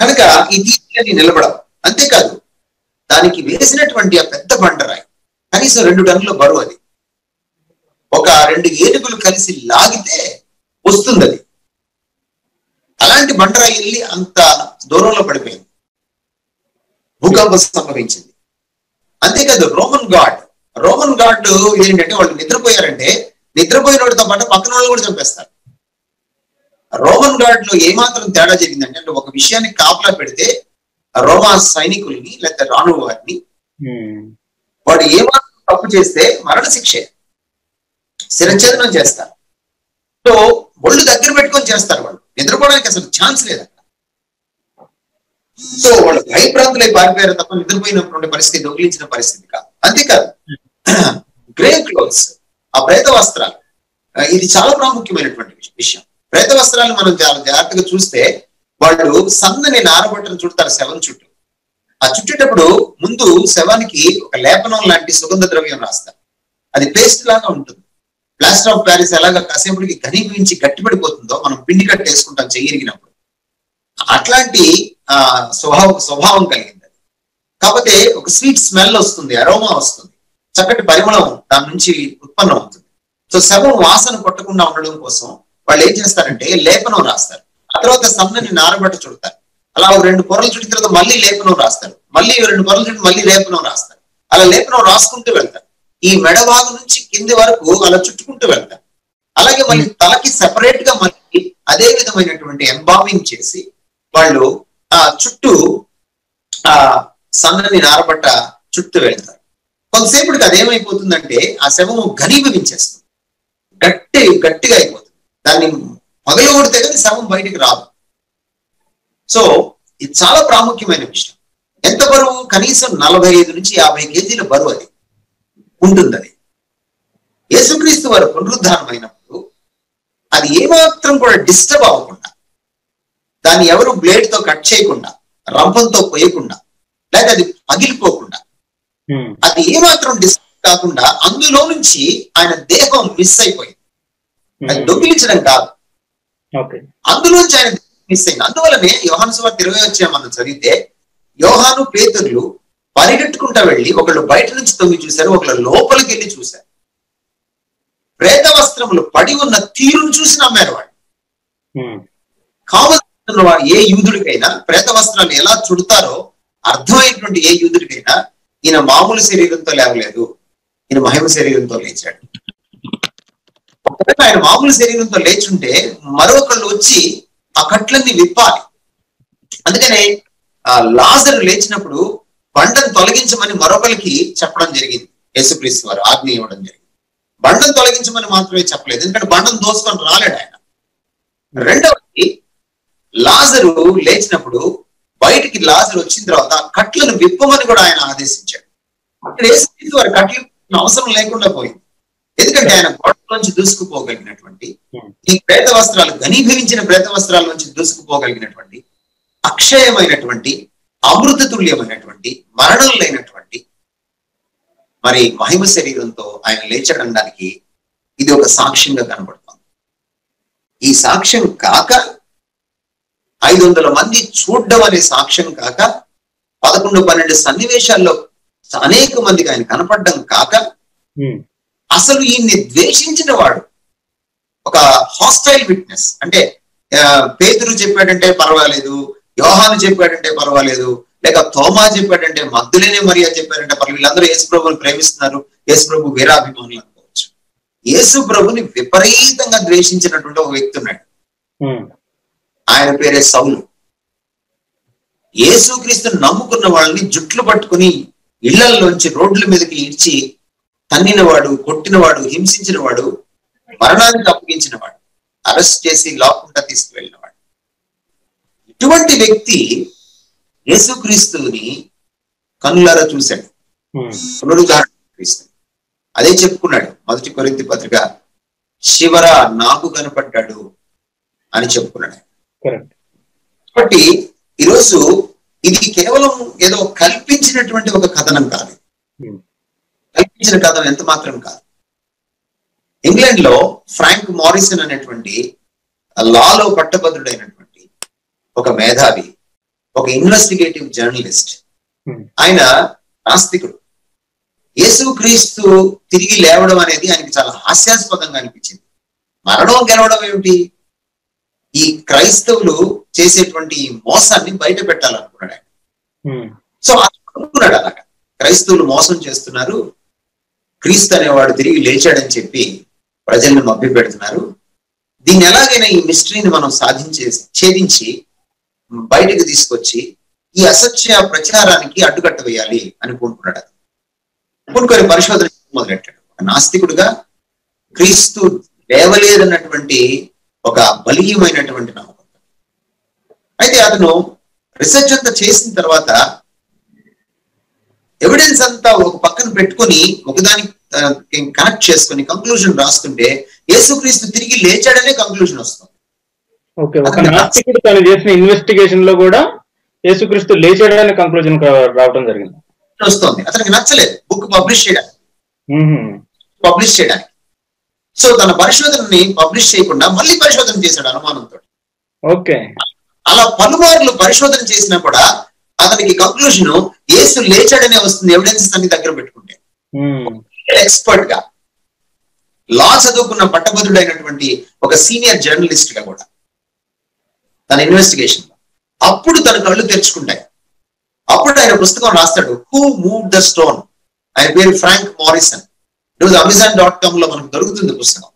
కనుక ఇది నిలబడవు. అంతేకాదు దానికి వేసినటువంటి ఆ పెద్ద బండరాయి కనీసం 2 టన్నుల బరువు. అది ఒక 2 ఏనుగులు కలిసి లాగితే వస్తుంది. అది అలాంటి బండరాయి వెళ్ళి అంత దూరంలో పడిపోయింది, భూకంపం సంభవించింది. అంతేకాదు రోమన్ గాడ్ ఏంటంటే వాళ్ళు నిద్రపోయారంటే నిద్రపోయిన వాడితో పాటు పక్కన వాళ్ళు కూడా చంపేస్తారు. రోమన్ గాడ్ లో ఏమాత్రం తేడా జరిగిందంటే, అంటే ఒక విషయాన్ని కాపలా పెడితే రోమా సైనికుల్ని లేకపోతే రాణువు వారిని వాడు ఏమాత్రం తప్పు చేస్తే మరణ శిక్షే, శిరఛేదనం చేస్తారు. సో ఒళ్ళు దగ్గర పెట్టుకొని చేస్తారు. వాళ్ళు నిద్రపోవడానికి అసలు ఛాన్స్ లేదు. సో వాళ్ళు భయప్రాంతులై పారిపోయారు తప్ప నిద్రపోయినటువంటి పరిస్థితి, దొంగిలించిన పరిస్థితి కాదు. అంతేకాదు గ్రే క్లోత్స్, ఆ ప్రేత వస్త్రాలు, ఇది చాలా ప్రాముఖ్యమైనటువంటి విషయం. ప్రేత వస్త్రాలు మనం చాలా జాగ్రత్తగా చూస్తే వాళ్ళు సన్నని నారబట్టను చుడతారు శవం చుట్టూ. ఆ చుట్టేటప్పుడు ముందు శవానికి ఒక లేపనం లాంటి సుగంధ ద్రవ్యం రాస్తారు. అది పేస్ట్ లాగా ఉంటుంది. ప్లాస్టర్ ఆఫ్ ప్యారిస్ ఎలాగా కాసేపటికి ఘనీభవించి గట్టిపడిపోతుందో మనం పిండి కట్టి వేసుకుంటాం చెయ్యిరిగినప్పుడు, అట్లాంటి స్వభావం కలిగింది. కాకపోతే ఒక స్వీట్ స్మెల్ వస్తుంది, అరోమా వస్తుంది, చక్కటి పరిమళం దాని నుంచి ఉత్పన్నం అవుతుంది. సో శవం వాసన కొట్టకుండా ఉండడం కోసం వాళ్ళు ఏం చేస్తారంటే లేపనం రాస్తారు. ఆ తర్వాత సన్నని నారబట్ట చుడతారు. అలా 2 పొరలు చుట్టిన తర్వాత మళ్ళీ లేపనం రాస్తారు, మళ్ళీ 2 పొరలు చుట్టి మళ్ళీ లేపనం రాస్తారు. అలా లేపనం రాసుకుంటూ వెళ్తారు. ఈ మెడభాగం నుంచి కింది వరకు అలా చుట్టుకుంటూ వెళ్తారు. అలాగే మళ్ళీ తలకి సెపరేట్ గా మళ్ళీ అదే విధమైనటువంటి ఎంబామింగ్ చేసి వాళ్ళు ఆ చుట్టూ ఆ సన్నని నారబట్ట చుట్టూ వెళ్తారు. కొంతసేపటికి అదేమైపోతుందంటే ఆ శవము ఘనీభవించేస్తుంది. గట్టిగా అయిపోతుంది. దాన్ని పగలగొడితే కానీ శవం బయటికి రాదు. సో ఇది చాలా ప్రాముఖ్యమైన విషయం. ఎంత బరువు? కనీసం 45 నుంచి 50 కేజీల బరువు అది ఉంటుంది. అది యేసుక్రీస్తు వారు పునరుద్ధానం అయినప్పుడు అది ఏమాత్రం కూడా డిస్టర్బ్ అవ్వకుండా, దాన్ని ఎవరు బ్లేడ్ తో కట్ చేయకుండా, రంపంతో కొయ్యకుండా, లేక అది పగిలిపోకుండా, అది ఏమాత్రం డిస్టర్బ్ కాకుండా అందులో నుంచి ఆయన దేహం మిస్ అయిపోయింది. అది దొంగిలించడం కాదు, అందులోంచి ఆయన మిస్ అయింది. అందువల్లనే యోహాను సువార్త 20 మనం చదివితే యోహాను పేతురులు పరిగెట్టుకుంటా వెళ్ళి ఒకళ్ళు బయట నుంచి తొంగి చూశారు, ఒకళ్ళు లోపలికి వెళ్ళి చూశారు. ప్రేత వస్త్రములు పడి ఉన్న తీరును చూసి నమ్మారు వాళ్ళు. కావలసిన ఏ యూదుడికైనా ప్రేత వస్త్రాలు ఎలా చుడతారో అర్థమైనటువంటి ఏ యూదుడికైనా ఈయన మామూలు శరీరంతో లేవలేదు, ఈయన మహిమ శరీరంతో లేచాడు. ఆయన మామూలు శరీరంతో లేచుంటే మరొకళ్ళు వచ్చి ఆ కట్లన్నీ విప్పాలి. అందుకనే లాజరు లేచినప్పుడు బండను తొలగించమని మరొకరికి చెప్పడం జరిగింది. యేసుక్రీస్తు వారు ఆజ్ఞ ఇవ్వడం జరిగింది. బండను తొలగించమని మాత్రమే చెప్పలేదు, ఎందుకంటే బండను దోసుకొని రాలేడు ఆయన. రెండవది, లాజరు లేచినప్పుడు బయటికి లాజరు వచ్చిన తర్వాత ఆ కట్లను విప్పమని కూడా ఆయన ఆదేశించాడు. అక్కడ యేసుక్రీస్తు వారి కట్లు అవసరం లేకుండా పోయింది, ఎందుకంటే ఆయన గొడవలోంచి దూసుకుపోగలిగినటువంటి, ఈ ప్రేత వస్త్రాలు ఘనీభవించిన ప్రేత వస్త్రాల నుంచి దూసుకుపోగలిగినటువంటి, అక్షయమైనటువంటి, అమృత తుల్యమైనటువంటి, మరణం లేనటువంటి మరి మహిమ శరీరంతో ఆయన లేచడానికి ఇది ఒక సాక్ష్యంగా కనబడుతుంది. ఈ సాక్ష్యం కాక 500 మంది చూడడం అనే సాక్ష్యం కాక 11-12 సన్నివేశాల్లో అనేక మందికి ఆయన కనపడడం కాక అసలు ఈయన్ని ద్వేషించిన వాడు ఒక హాస్టైల్ విట్నెస్. అంటే పేతురు చెప్పాడంటే పర్వాలేదు, యోహాను చెప్పాడంటే పర్వాలేదు, లేక తోమా చెప్పాడంటే, మగ్దలేనే మరియా చెప్పాడంటే పర్వాలేదు, వీళ్ళందరూ యేసు ప్రభుని ప్రేమిస్తున్నారు, యేసు ప్రభు వీరాభిమానులు అనుకోవచ్చు. యేసు ప్రభుని విపరీతంగా ద్వేషించినటువంటి ఒక వ్యక్తి ఉన్నాడు, ఆయన పేరే సౌలు. యేసుక్రీస్తుని నమ్ముకున్న వాళ్ళని జుట్లు పట్టుకుని ఇళ్లలోంచి రోడ్ల మీదకి ఈడ్చి తన్నినవాడు, కొట్టినవాడు, హింసించినవాడు, మరణానికి అప్పగించినవాడు, అరెస్ట్ చేసి లాక్కుండా తీసుకువెళ్ళినవాడు. ఇటువంటి వ్యక్తి యేసుక్రీస్తుని కన్నులారా చూశాడు, పునరుద్ధారణ క్రీస్తు. అదే చెప్పుకున్నాడు 1 కొరింథీ పత్రిక, శివర నాకు కనపడ్డాడు అని చెప్పుకున్నాడు. కాబట్టి ఈరోజు ఇది కేవలం ఏదో కల్పించినటువంటి ఒక కథనం కాదు, కల్పించిన కథనం ఎంత మాత్రం కాదు. ఇంగ్లాండ్ లో ఫ్రాంక్ మారిసన్ అనేటువంటి లాలో పట్టభద్రుడైనటువంటి ఒక మేధావి, ఒక ఇన్వెస్టిగేటివ్ జర్నలిస్ట్, ఆయన నాస్తికుడు. యేసుక్రీస్తు తిరిగి లేవడం అనేది ఆయనకి చాలా హాస్యాస్పదంగా అనిపించింది. మరణం గెలవడం ఏమిటి? ఈ క్రైస్తవులు చేసేటువంటి ఈ మోసాన్ని బయట పెట్టాలనుకున్నాడు ఆయన. సో అనుకున్నాడు అలాగా, క్రైస్తవులు మోసం చేస్తున్నారు, క్రీస్తు అనేవాడు తిరిగి లేచాడని చెప్పి ప్రజల్ని మభ్య పెడుతున్నారు, దీన్ని ఎలాగైనా ఈ మిస్టరీని మనం ఛేదించి బయటకు తీసుకొచ్చి ఈ అసత్య ప్రచారానికి అడ్డుకట్ట వేయాలి అని పూనుకున్నాడు. పూనుకొని పరిశోధన మొదలెట్టాడు. నాస్తికుడుగా క్రీస్తు లేవలేదన్నటువంటి ఒక బలీయమైనటువంటి నమ్మకం. అయితే అతను రీసెర్చ్ అంతా చేసిన తర్వాత ఎవిడెన్స్ అంతా ఒక పక్కన పెట్టుకుని ఒకదానికి కనెక్ట్ చేసుకుని కంక్లూజన్ రాస్తుంటే యేసుక్రీస్తు తిరిగి లేచాడనే కంక్లూజన్ వస్తుంది. ఓకే, ఒక నాస్తికుడు తను చేసిన ఇన్వెస్టిగేషన్ లో కూడా యేసుక్రీస్తు లేచాడనే కంక్లూజన్ రావడం జరిగింది. వస్తుంది. అతనికి నచ్చలేదు బుక్ పబ్లిష్ చేయడానికి. సో తన పరిశోధనని పబ్లిష్ చేయకుండా మళ్ళీ పరిశోధన చేశాడు అనుమానంతో. ఓకే, అలా పలుమార్లు పరిశోధన చేసినా కూడా అతనికి కంక్లూజన్ యేసు లేచాడనే వస్తుంది, ఎవిడెన్సెస్ అన్ని దగ్గర పెట్టుకుంటే. ఎక్స్పర్ట్ గా లా చదువుకున్న పట్టభద్రుడైనటువంటి ఒక సీనియర్ జర్నలిస్ట్ గా కూడా తన ఇన్వెస్టిగేషన్ అప్పుడు తన కళ్ళు తెరుచుకుంటాయి. అప్పుడు ఆయన పుస్తకం రాస్తాడు, హూ మూవ్ ద స్టోన్. ఆయన పేరు ఫ్రాంక్ మారిసన్. ఈరోజు Amazon.com లో మనకు దొరుకుతుంది పుస్తకం,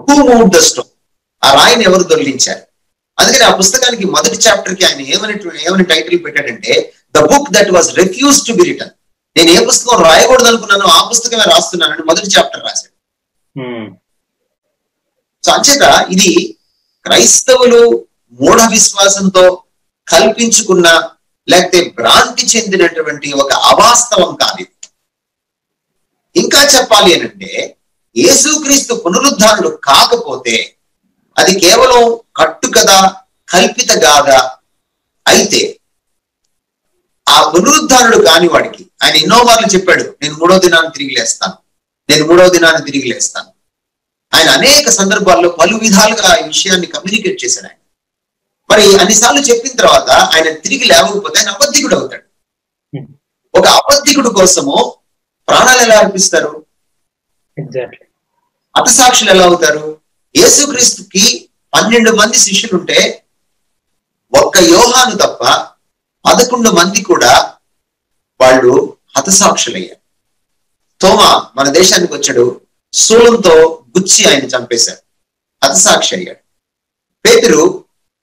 హూ మూవ్ ద స్టోన్. ఆ రాయిని ఎవరు దొరికించారు. అందుకని ఆ పుస్తకానికి మొదటి చాప్టర్ కి ఆయన ఏమని టైటిల్ పెట్టాడంటే, the book that was refuse to be written. నేను ఏ పుస్తకం రాయకూడదు అనుకున్నానో ఆ పుస్తకమే రాస్తున్నానని మొదటి చాప్టర్ రాశాడు. సో అంచేత ఇది క్రైస్తవులు మూఢ విశ్వాసంతో కల్పించుకున్న లేకపోతే భ్రాంతి చెందినటువంటి ఒక అవాస్తవం కాదు. ఇంకా చెప్పాలి అనంటే యేసుక్రీస్తు పునరుద్ధానుడు కాకపోతే అది కేవలం కట్టుకథ, కల్పిత గాథ అయితే ఆ పునరుద్ధానుడు కాని వాడికి ఆయన ఎన్నో మార్లు చెప్పాడు, నేను 3వ దినాన్ని తిరిగి లేస్తాను, నేను 3వ దినాన్ని తిరిగి లేస్తాను. ఆయన అనేక సందర్భాల్లో పలు విధాలుగా ఈ విషయాన్ని కమ్యూనికేట్ చేశాడు. ఆయన మరి అన్నిసార్లు చెప్పిన తర్వాత ఆయన తిరిగి లేవకపోతే ఆయన అబద్ధికుడు అవుతాడు. ఒక అబద్ధికుడు కోసము ప్రాణాలు ఎలా అర్పిస్తారు? హతసాక్షులు ఎలా అవుతారు? యేసుక్రీస్తుకి 12 మంది శిష్యులుంటే ఒక్క యోహాను తప్ప 11 మంది కూడా వాళ్ళు హతసాక్షులయ్యారు. తోమా మన దేశానికి వచ్చాడు, శూలంతో గుచ్చి ఆయన చంపేశాడు, హతసాక్షి అయ్యాడు. పేతురు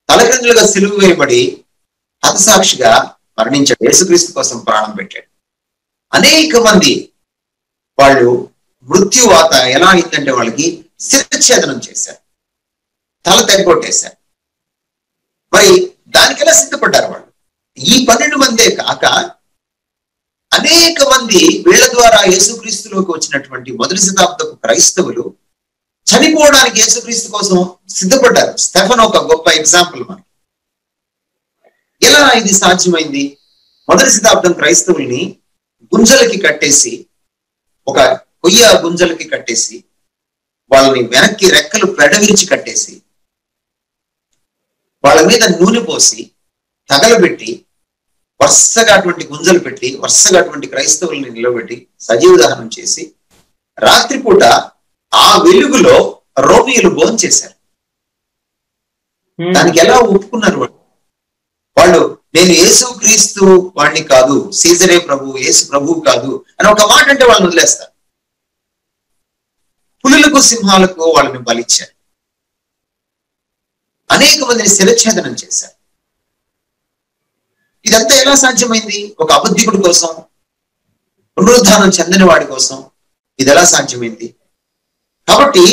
తలక్రిందులుగా సిలువ వేయబడి హతసాక్షిగా మరణించాడు, యేసుక్రీస్తు కోసం ప్రాణం పెట్టాడు. అనేక మంది వాళ్ళు మృత్యువాత ఎలా అయిందంటే వాళ్ళకి శిరచ్ఛేదనం చేశారు, తల తెగొట్టేశారు. మరి దానికి ఎలా సిద్ధపడ్డారు వాళ్ళు? ఈ 12 మందే కాక అనేక మంది వీళ్ళ ద్వారా యేసుక్రీస్తులోకి వచ్చినటువంటి మొదటి శతాబ్దపు క్రైస్తవులు చనిపోవడానికి యేసుక్రీస్తు కోసం సిద్ధపడ్డారు. స్టెఫన్ ఒక గొప్ప ఎగ్జాంపుల్ మనకి. ఎలా ఇది సాధ్యమైంది? మొదటి శతాబ్దం క్రైస్తవుల్ని గుంజలకి కట్టేసి, ఒక కొయ్య గుంజలకి కట్టేసి, వాళ్ళని వెనక్కి రెక్కలు పెడవిరిచి కట్టేసి, వాళ్ళ మీద నూనె పోసి తగలబెట్టి వరుసగా అటువంటి గుంజలు పెట్టి వరుసగా అటువంటి క్రైస్తవుల్ని నిలబెట్టి సజీవ దహనం చేసి రాత్రిపూట ఆ వెలుగులో రోమియోలు భోంచేశారు. దానికి ఎలా ఒప్పుకున్నారు వాళ్ళు? నేను యేసుక్రీస్తు వాడిని కాదు, సీజరే ప్రభు, యేసు ప్రభువు కాదు అని ఒక మాట అంటే వాళ్ళని వదిలేస్తారు. పులులకు సింహాలకు వాళ్ళని బలిచ్చారు, అనేక మందిని శిరచ్ఛేదనం చేశారు. ఇదంతా ఎలా సాధ్యమైంది? ఒక అబద్ధికుడి కోసం, పునరుద్ధానం చెందని వాడి కోసం ఇది ఎలా సాధ్యమైంది? కాబట్టి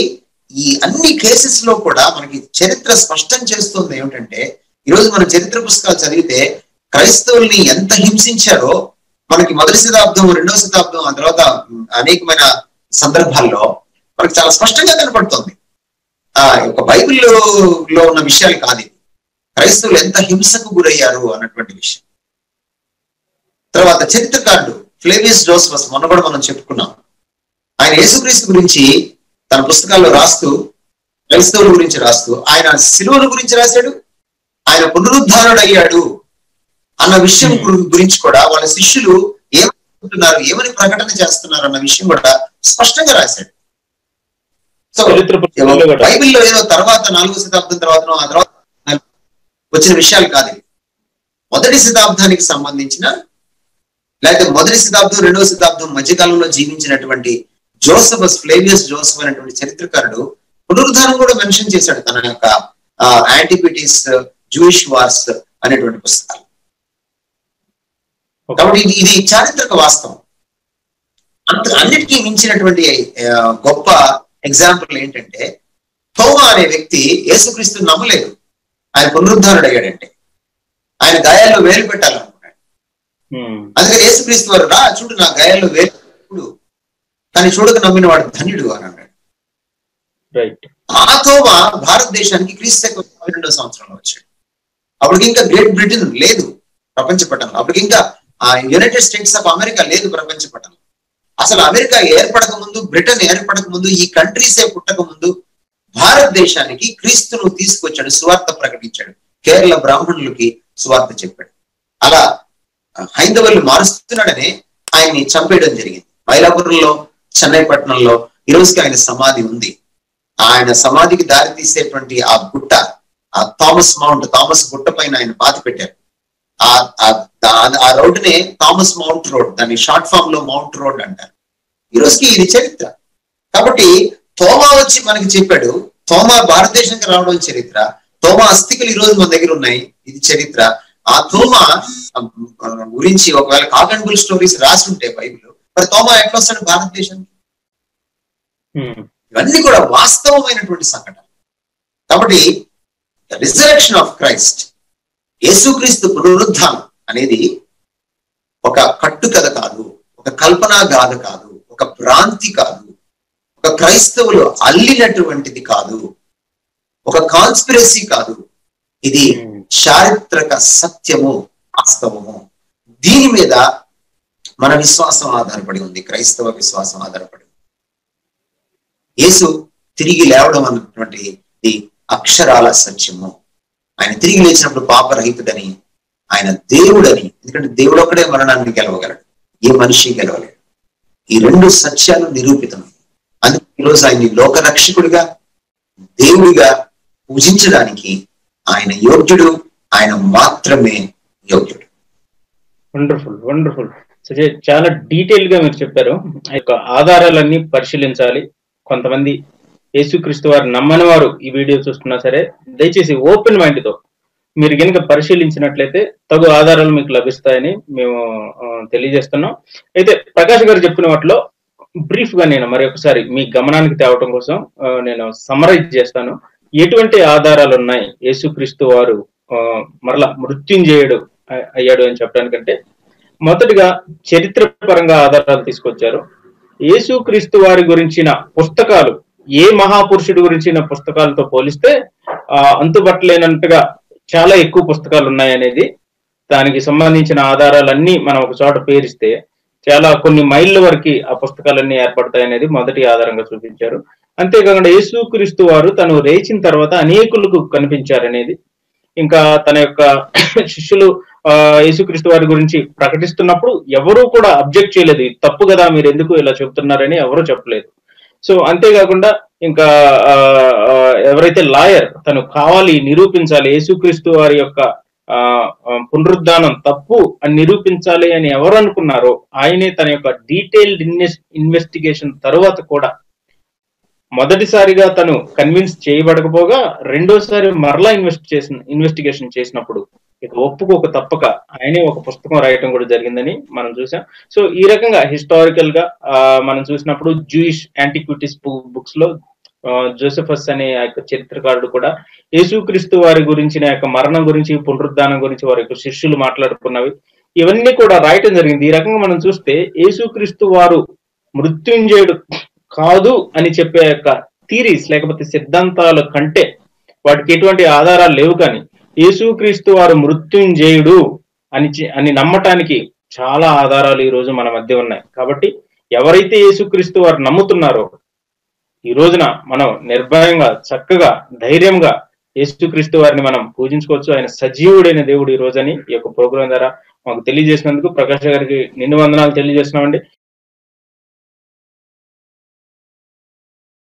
ఈ అన్ని కేసెస్ లో కూడా మనకి చరిత్ర స్పష్టం చేస్తుంది ఏమిటంటే, ఈరోజు మన చరిత్ర పుస్తకాలు చదివితే క్రైస్తవుల్ని ఎంత హింసించారో మనకి మొదటి శతాబ్దం, 2వ శతాబ్దం, ఆ తర్వాత అనేకమైన సందర్భాల్లో మనకి చాలా స్పష్టంగా కనపడుతుంది. ఒక బైబిల్లో ఉన్న విషయాలు కాదు, క్రైస్తవులు ఎంత హింసకు గురయ్యారు అన్నటువంటి విషయం. తర్వాత చరిత్రకారుడు ఫ్లేవియస్ జోసెఫస్, మొన్న కూడా మనం చెప్పుకున్నాం, ఆయన యేసుక్రీస్తు గురించి తన పుస్తకాల్లో రాస్తూ, క్రైస్తవుల గురించి రాస్తూ, ఆయన శిలువను గురించి రాశాడు, ఆయన పునరుద్ధానుడు అయ్యాడు అన్న విషయం గురించి కూడా వాళ్ళ శిష్యులు ఏమనుకుంటున్నారు, ఏమని ప్రకటన చేస్తున్నారు అన్న విషయం కూడా స్పష్టంగా రాశాడు. సో బైబిల్లో ఏదో తర్వాత 4వ శతాబ్దం తర్వాత ఆ తర్వాత వచ్చిన విషయాలు కాదు. మొదటి శతాబ్దానికి సంబంధించిన, లేకపోతే మొదటి శతాబ్దం 2వ శతాబ్దం మధ్యకాలంలో జీవించినటువంటి జోసెఫస్, ఫ్లేవియస్ జోసెఫ్ అనేటువంటి చరిత్రకారుడు పునరుద్ధానం కూడా మెన్షన్ చేశాడు తన యొక్క యాంటిక్విటీస్, జూయిష్ వార్స్ అనేటువంటి పుస్తకాలు. కాబట్టి ఇది చారిత్రక వాస్తవం. అన్నిటికీ మించినటువంటి గొప్ప ఎగ్జాంపుల్ ఏంటంటే, తోమా అనే వ్యక్తి యేసుక్రీస్తుని నమ్మలేదు. ఆయన పునరుద్ధానుడు అయ్యాడంటే ఆయన గాయాల్లో వేలు పెట్టాలనుకున్నాడు. అందుకని యేసుక్రీస్తు వారు, రా చూడు నా గాయాల్లో వేలు, కానీ చూడక నమ్మిన వాడు ధన్యుడు అని అన్నాడు. ఆ తోమా భారతదేశానికి క్రీస్తు 12వ సంవత్సరంలో వచ్చాడు. అప్పటికి ఇంకా గ్రేట్ బ్రిటన్ లేదు ప్రపంచ పటంలో, అప్పటికి ఇంకా యునైటెడ్ స్టేట్స్ ఆఫ్ అమెరికా లేదు ప్రపంచ పటంలో. అసలు అమెరికా ఏర్పడక ముందు, బ్రిటన్ ఏర్పడక ముందు, ఈ కంట్రీసే పుట్టక ముందు భారతదేశానికి క్రీస్తును తీసుకొచ్చాడు, సువార్త ప్రకటించాడు, కేరళ బ్రాహ్మణులకి సువార్త చెప్పాడు. అలా హైందవులు మారుస్తున్నాడనే ఆయన్ని చంపేయడం జరిగింది. మైలాపురంలో, చెన్నై పట్టణంలో ఈ రోజుకి ఆయన సమాధి ఉంది. ఆయన సమాధికి దారి తీసేటువంటి ఆ గుట్ట, ఆ థామస్ గుట్ట పైన ఆయన పాతి పెట్టారు. ఆ రోడ్డునే థామస్ మౌంట్ రోడ్, దాన్ని షార్ట్ ఫామ్ లో మౌంట్ రోడ్ అంటారు. ఈ రోజుకి ఇది చరిత్ర. కాబట్టి తోమా వచ్చి మనకి చెప్పాడు, తోమా భారతదేశానికి రావడం చరిత్ర, తోమా అస్థికలు ఈ రోజు మన దగ్గర ఉన్నాయి, ఇది చరిత్ర. ఆ తోమా గురించి ఒకవేళ కాక్ అండ్ బుల్ స్టోరీస్ రాసి ఉంటే బైబిల్, మరి తోమా ఎట్లా వస్తాడు భారతదేశానికి? ఇవన్నీ కూడా వాస్తవమైనటువంటి సంఘటన. కాబట్టి రిజరెక్షన్ ఆఫ్ క్రైస్ట్, యేసుక్రీస్తు పునరుద్ధానం అనేది ఒక కట్టుకథ కాదు, ఒక కల్పనా గాథ కాదు, ఒక భ్రాంతి కాదు, ఒక క్రైస్తవులు అల్లినటువంటిది కాదు, ఒక కాన్స్పిరసీ కాదు. ఇది చారిత్రక సత్యము, వాస్తవము. దీని మీద మన విశ్వాసం ఆధారపడి ఉంది, క్రైస్తవ విశ్వాసం ఆధారపడి ఉంది. యేసు తిరిగి లేవడం అన్నటువంటి అక్షరాల సత్యము. ఆయన తిరిగి లేచినప్పుడు పాపరహితుడని, ఆయన దేవుడని, ఎందుకంటే దేవుడు ఒక్కడే మరణాన్ని గెలవగలడు, ఏ మనిషి గెలవలేడు. ఈ రెండు సత్యాలు నిరూపితమై అందుకే ఈరోజు ఆయన్ని లోకరక్షకుడిగా, దేవుడిగా పూజించడానికి ఆయన యోగ్యుడు, ఆయన మాత్రమే యోగ్యుడు. Wonderful, wonderful. చాలా డీటెయిల్ గా మీరు చెప్పారు. ఆ యొక్క ఆధారాలన్నీ పరిశీలించాలి. కొంతమంది యేసుక్రీస్తు వారు నమ్మని వారు ఈ వీడియో చూస్తున్నా సరే, దయచేసి ఓపెన్ మైండ్ తో మీరు కనుక పరిశీలించినట్లయితే తగు ఆధారాలు మీకు లభిస్తాయని మేము తెలియజేస్తున్నాం. అయితే ప్రకాష్ గారు చెప్పిన వాటిలో బ్రీఫ్ గా నేను మరి ఒకసారి మీ గమనానికి తేవటం కోసం నేను సమరైజ్ చేస్తాను. ఎటువంటి ఆధారాలు ఉన్నాయి యేసుక్రీస్తు వారు మరలా మృత్యుంజయుడు అయ్యాడు అని చెప్పడానికంటే, మొదటిగా చరిత్ర పరంగా ఆధారాలు తీసుకొచ్చారు. యేసుక్రీస్తు వారి గురించిన పుస్తకాలు ఏ మహాపురుషుడి గురించిన పుస్తకాలతో పోలిస్తే అంతుబట్టలేనంతగా చాలా ఎక్కువ పుస్తకాలు ఉన్నాయనేది, దానికి సంబంధించిన ఆధారాలన్నీ మనం ఒక చోట పేరిస్తే చాలా కొన్ని మైళ్ళ వరకు ఆ పుస్తకాలన్నీ ఏర్పడతాయనేది మొదటి ఆధారంగా చూపించారు. అంతేకాకుండా యేసుక్రీస్తు వారు తను లేచిన తర్వాత అనేకులకు కనిపించారనేది, ఇంకా తన యొక్క శిష్యులు యేసుక్రీస్తు వారి గురించి ప్రకటిస్తున్నప్పుడు ఎవరూ కూడా అబ్జెక్ట్ చేయలేదు, ఇది తప్పు కదా, మీరు ఎందుకు ఇలా చెప్తున్నారని ఎవరూ చెప్పలేదు. సో అంతేకాకుండా ఇంకా ఎవరైతే లాయర్ తను కావాలి నిరూపించాలి, యేసుక్రీస్తు వారి యొక్క పునరుద్ధానం తప్పు అని నిరూపించాలి అని ఎవరు అనుకున్నారో ఆయనే తన యొక్క డీటెయిల్డ్ ఇన్వెస్టిగేషన్ తర్వాత కూడా మొదటిసారిగా తను కన్విన్స్ చేయబడకపోగా రెండోసారి మరలా ఇన్వెస్టిగేషన్ చేసినప్పుడు ఇక ఒప్పుకోక తప్పక ఆయనే ఒక పుస్తకం రాయటం కూడా జరిగిందని మనం చూసాం. సో ఈ రకంగా హిస్టారికల్ గా మనం చూసినప్పుడు జూయిష్ యాంటిక్విటీస్ బుక్స్ లో జోసెఫస్ అనే ఆ యొక్క చరిత్రకారుడు కూడా యేసుక్రీస్తు వారి గురించిన యొక్క మరణం గురించి, పునరుద్ధానం గురించి వారి యొక్క శిష్యులు మాట్లాడుకున్నవి ఇవన్నీ కూడా రాయటం జరిగింది. ఈ రకంగా మనం చూస్తే యేసుక్రీస్తు వారు మృత్యుంజయుడు కాదు అని చెప్పే యొక్క థీరీస్ లేకపోతే సిద్ధాంతాల కంటే వాటికి ఎటువంటి ఆధారాలు లేవు, కానీ యేసుక్రీస్తు వారు మృత్యుంజయుడు అని నమ్మటానికి చాలా ఆధారాలు ఈ రోజు మన మధ్య ఉన్నాయి. కాబట్టి ఎవరైతే యేసుక్రీస్తు వారు నమ్ముతున్నారో ఈ రోజున మనం నిర్భయంగా, చక్కగా, ధైర్యంగా యేసుక్రీస్తు వారిని మనం పూజించుకోవచ్చు. ఆయన సజీవుడైన దేవుడు ఈ రోజని ఈ యొక్క ప్రోగ్రాం ద్వారా మాకు తెలియజేసినందుకు ప్రకాష్ గారికి నిండు వందనాలు తెలియజేస్తున్నామండి.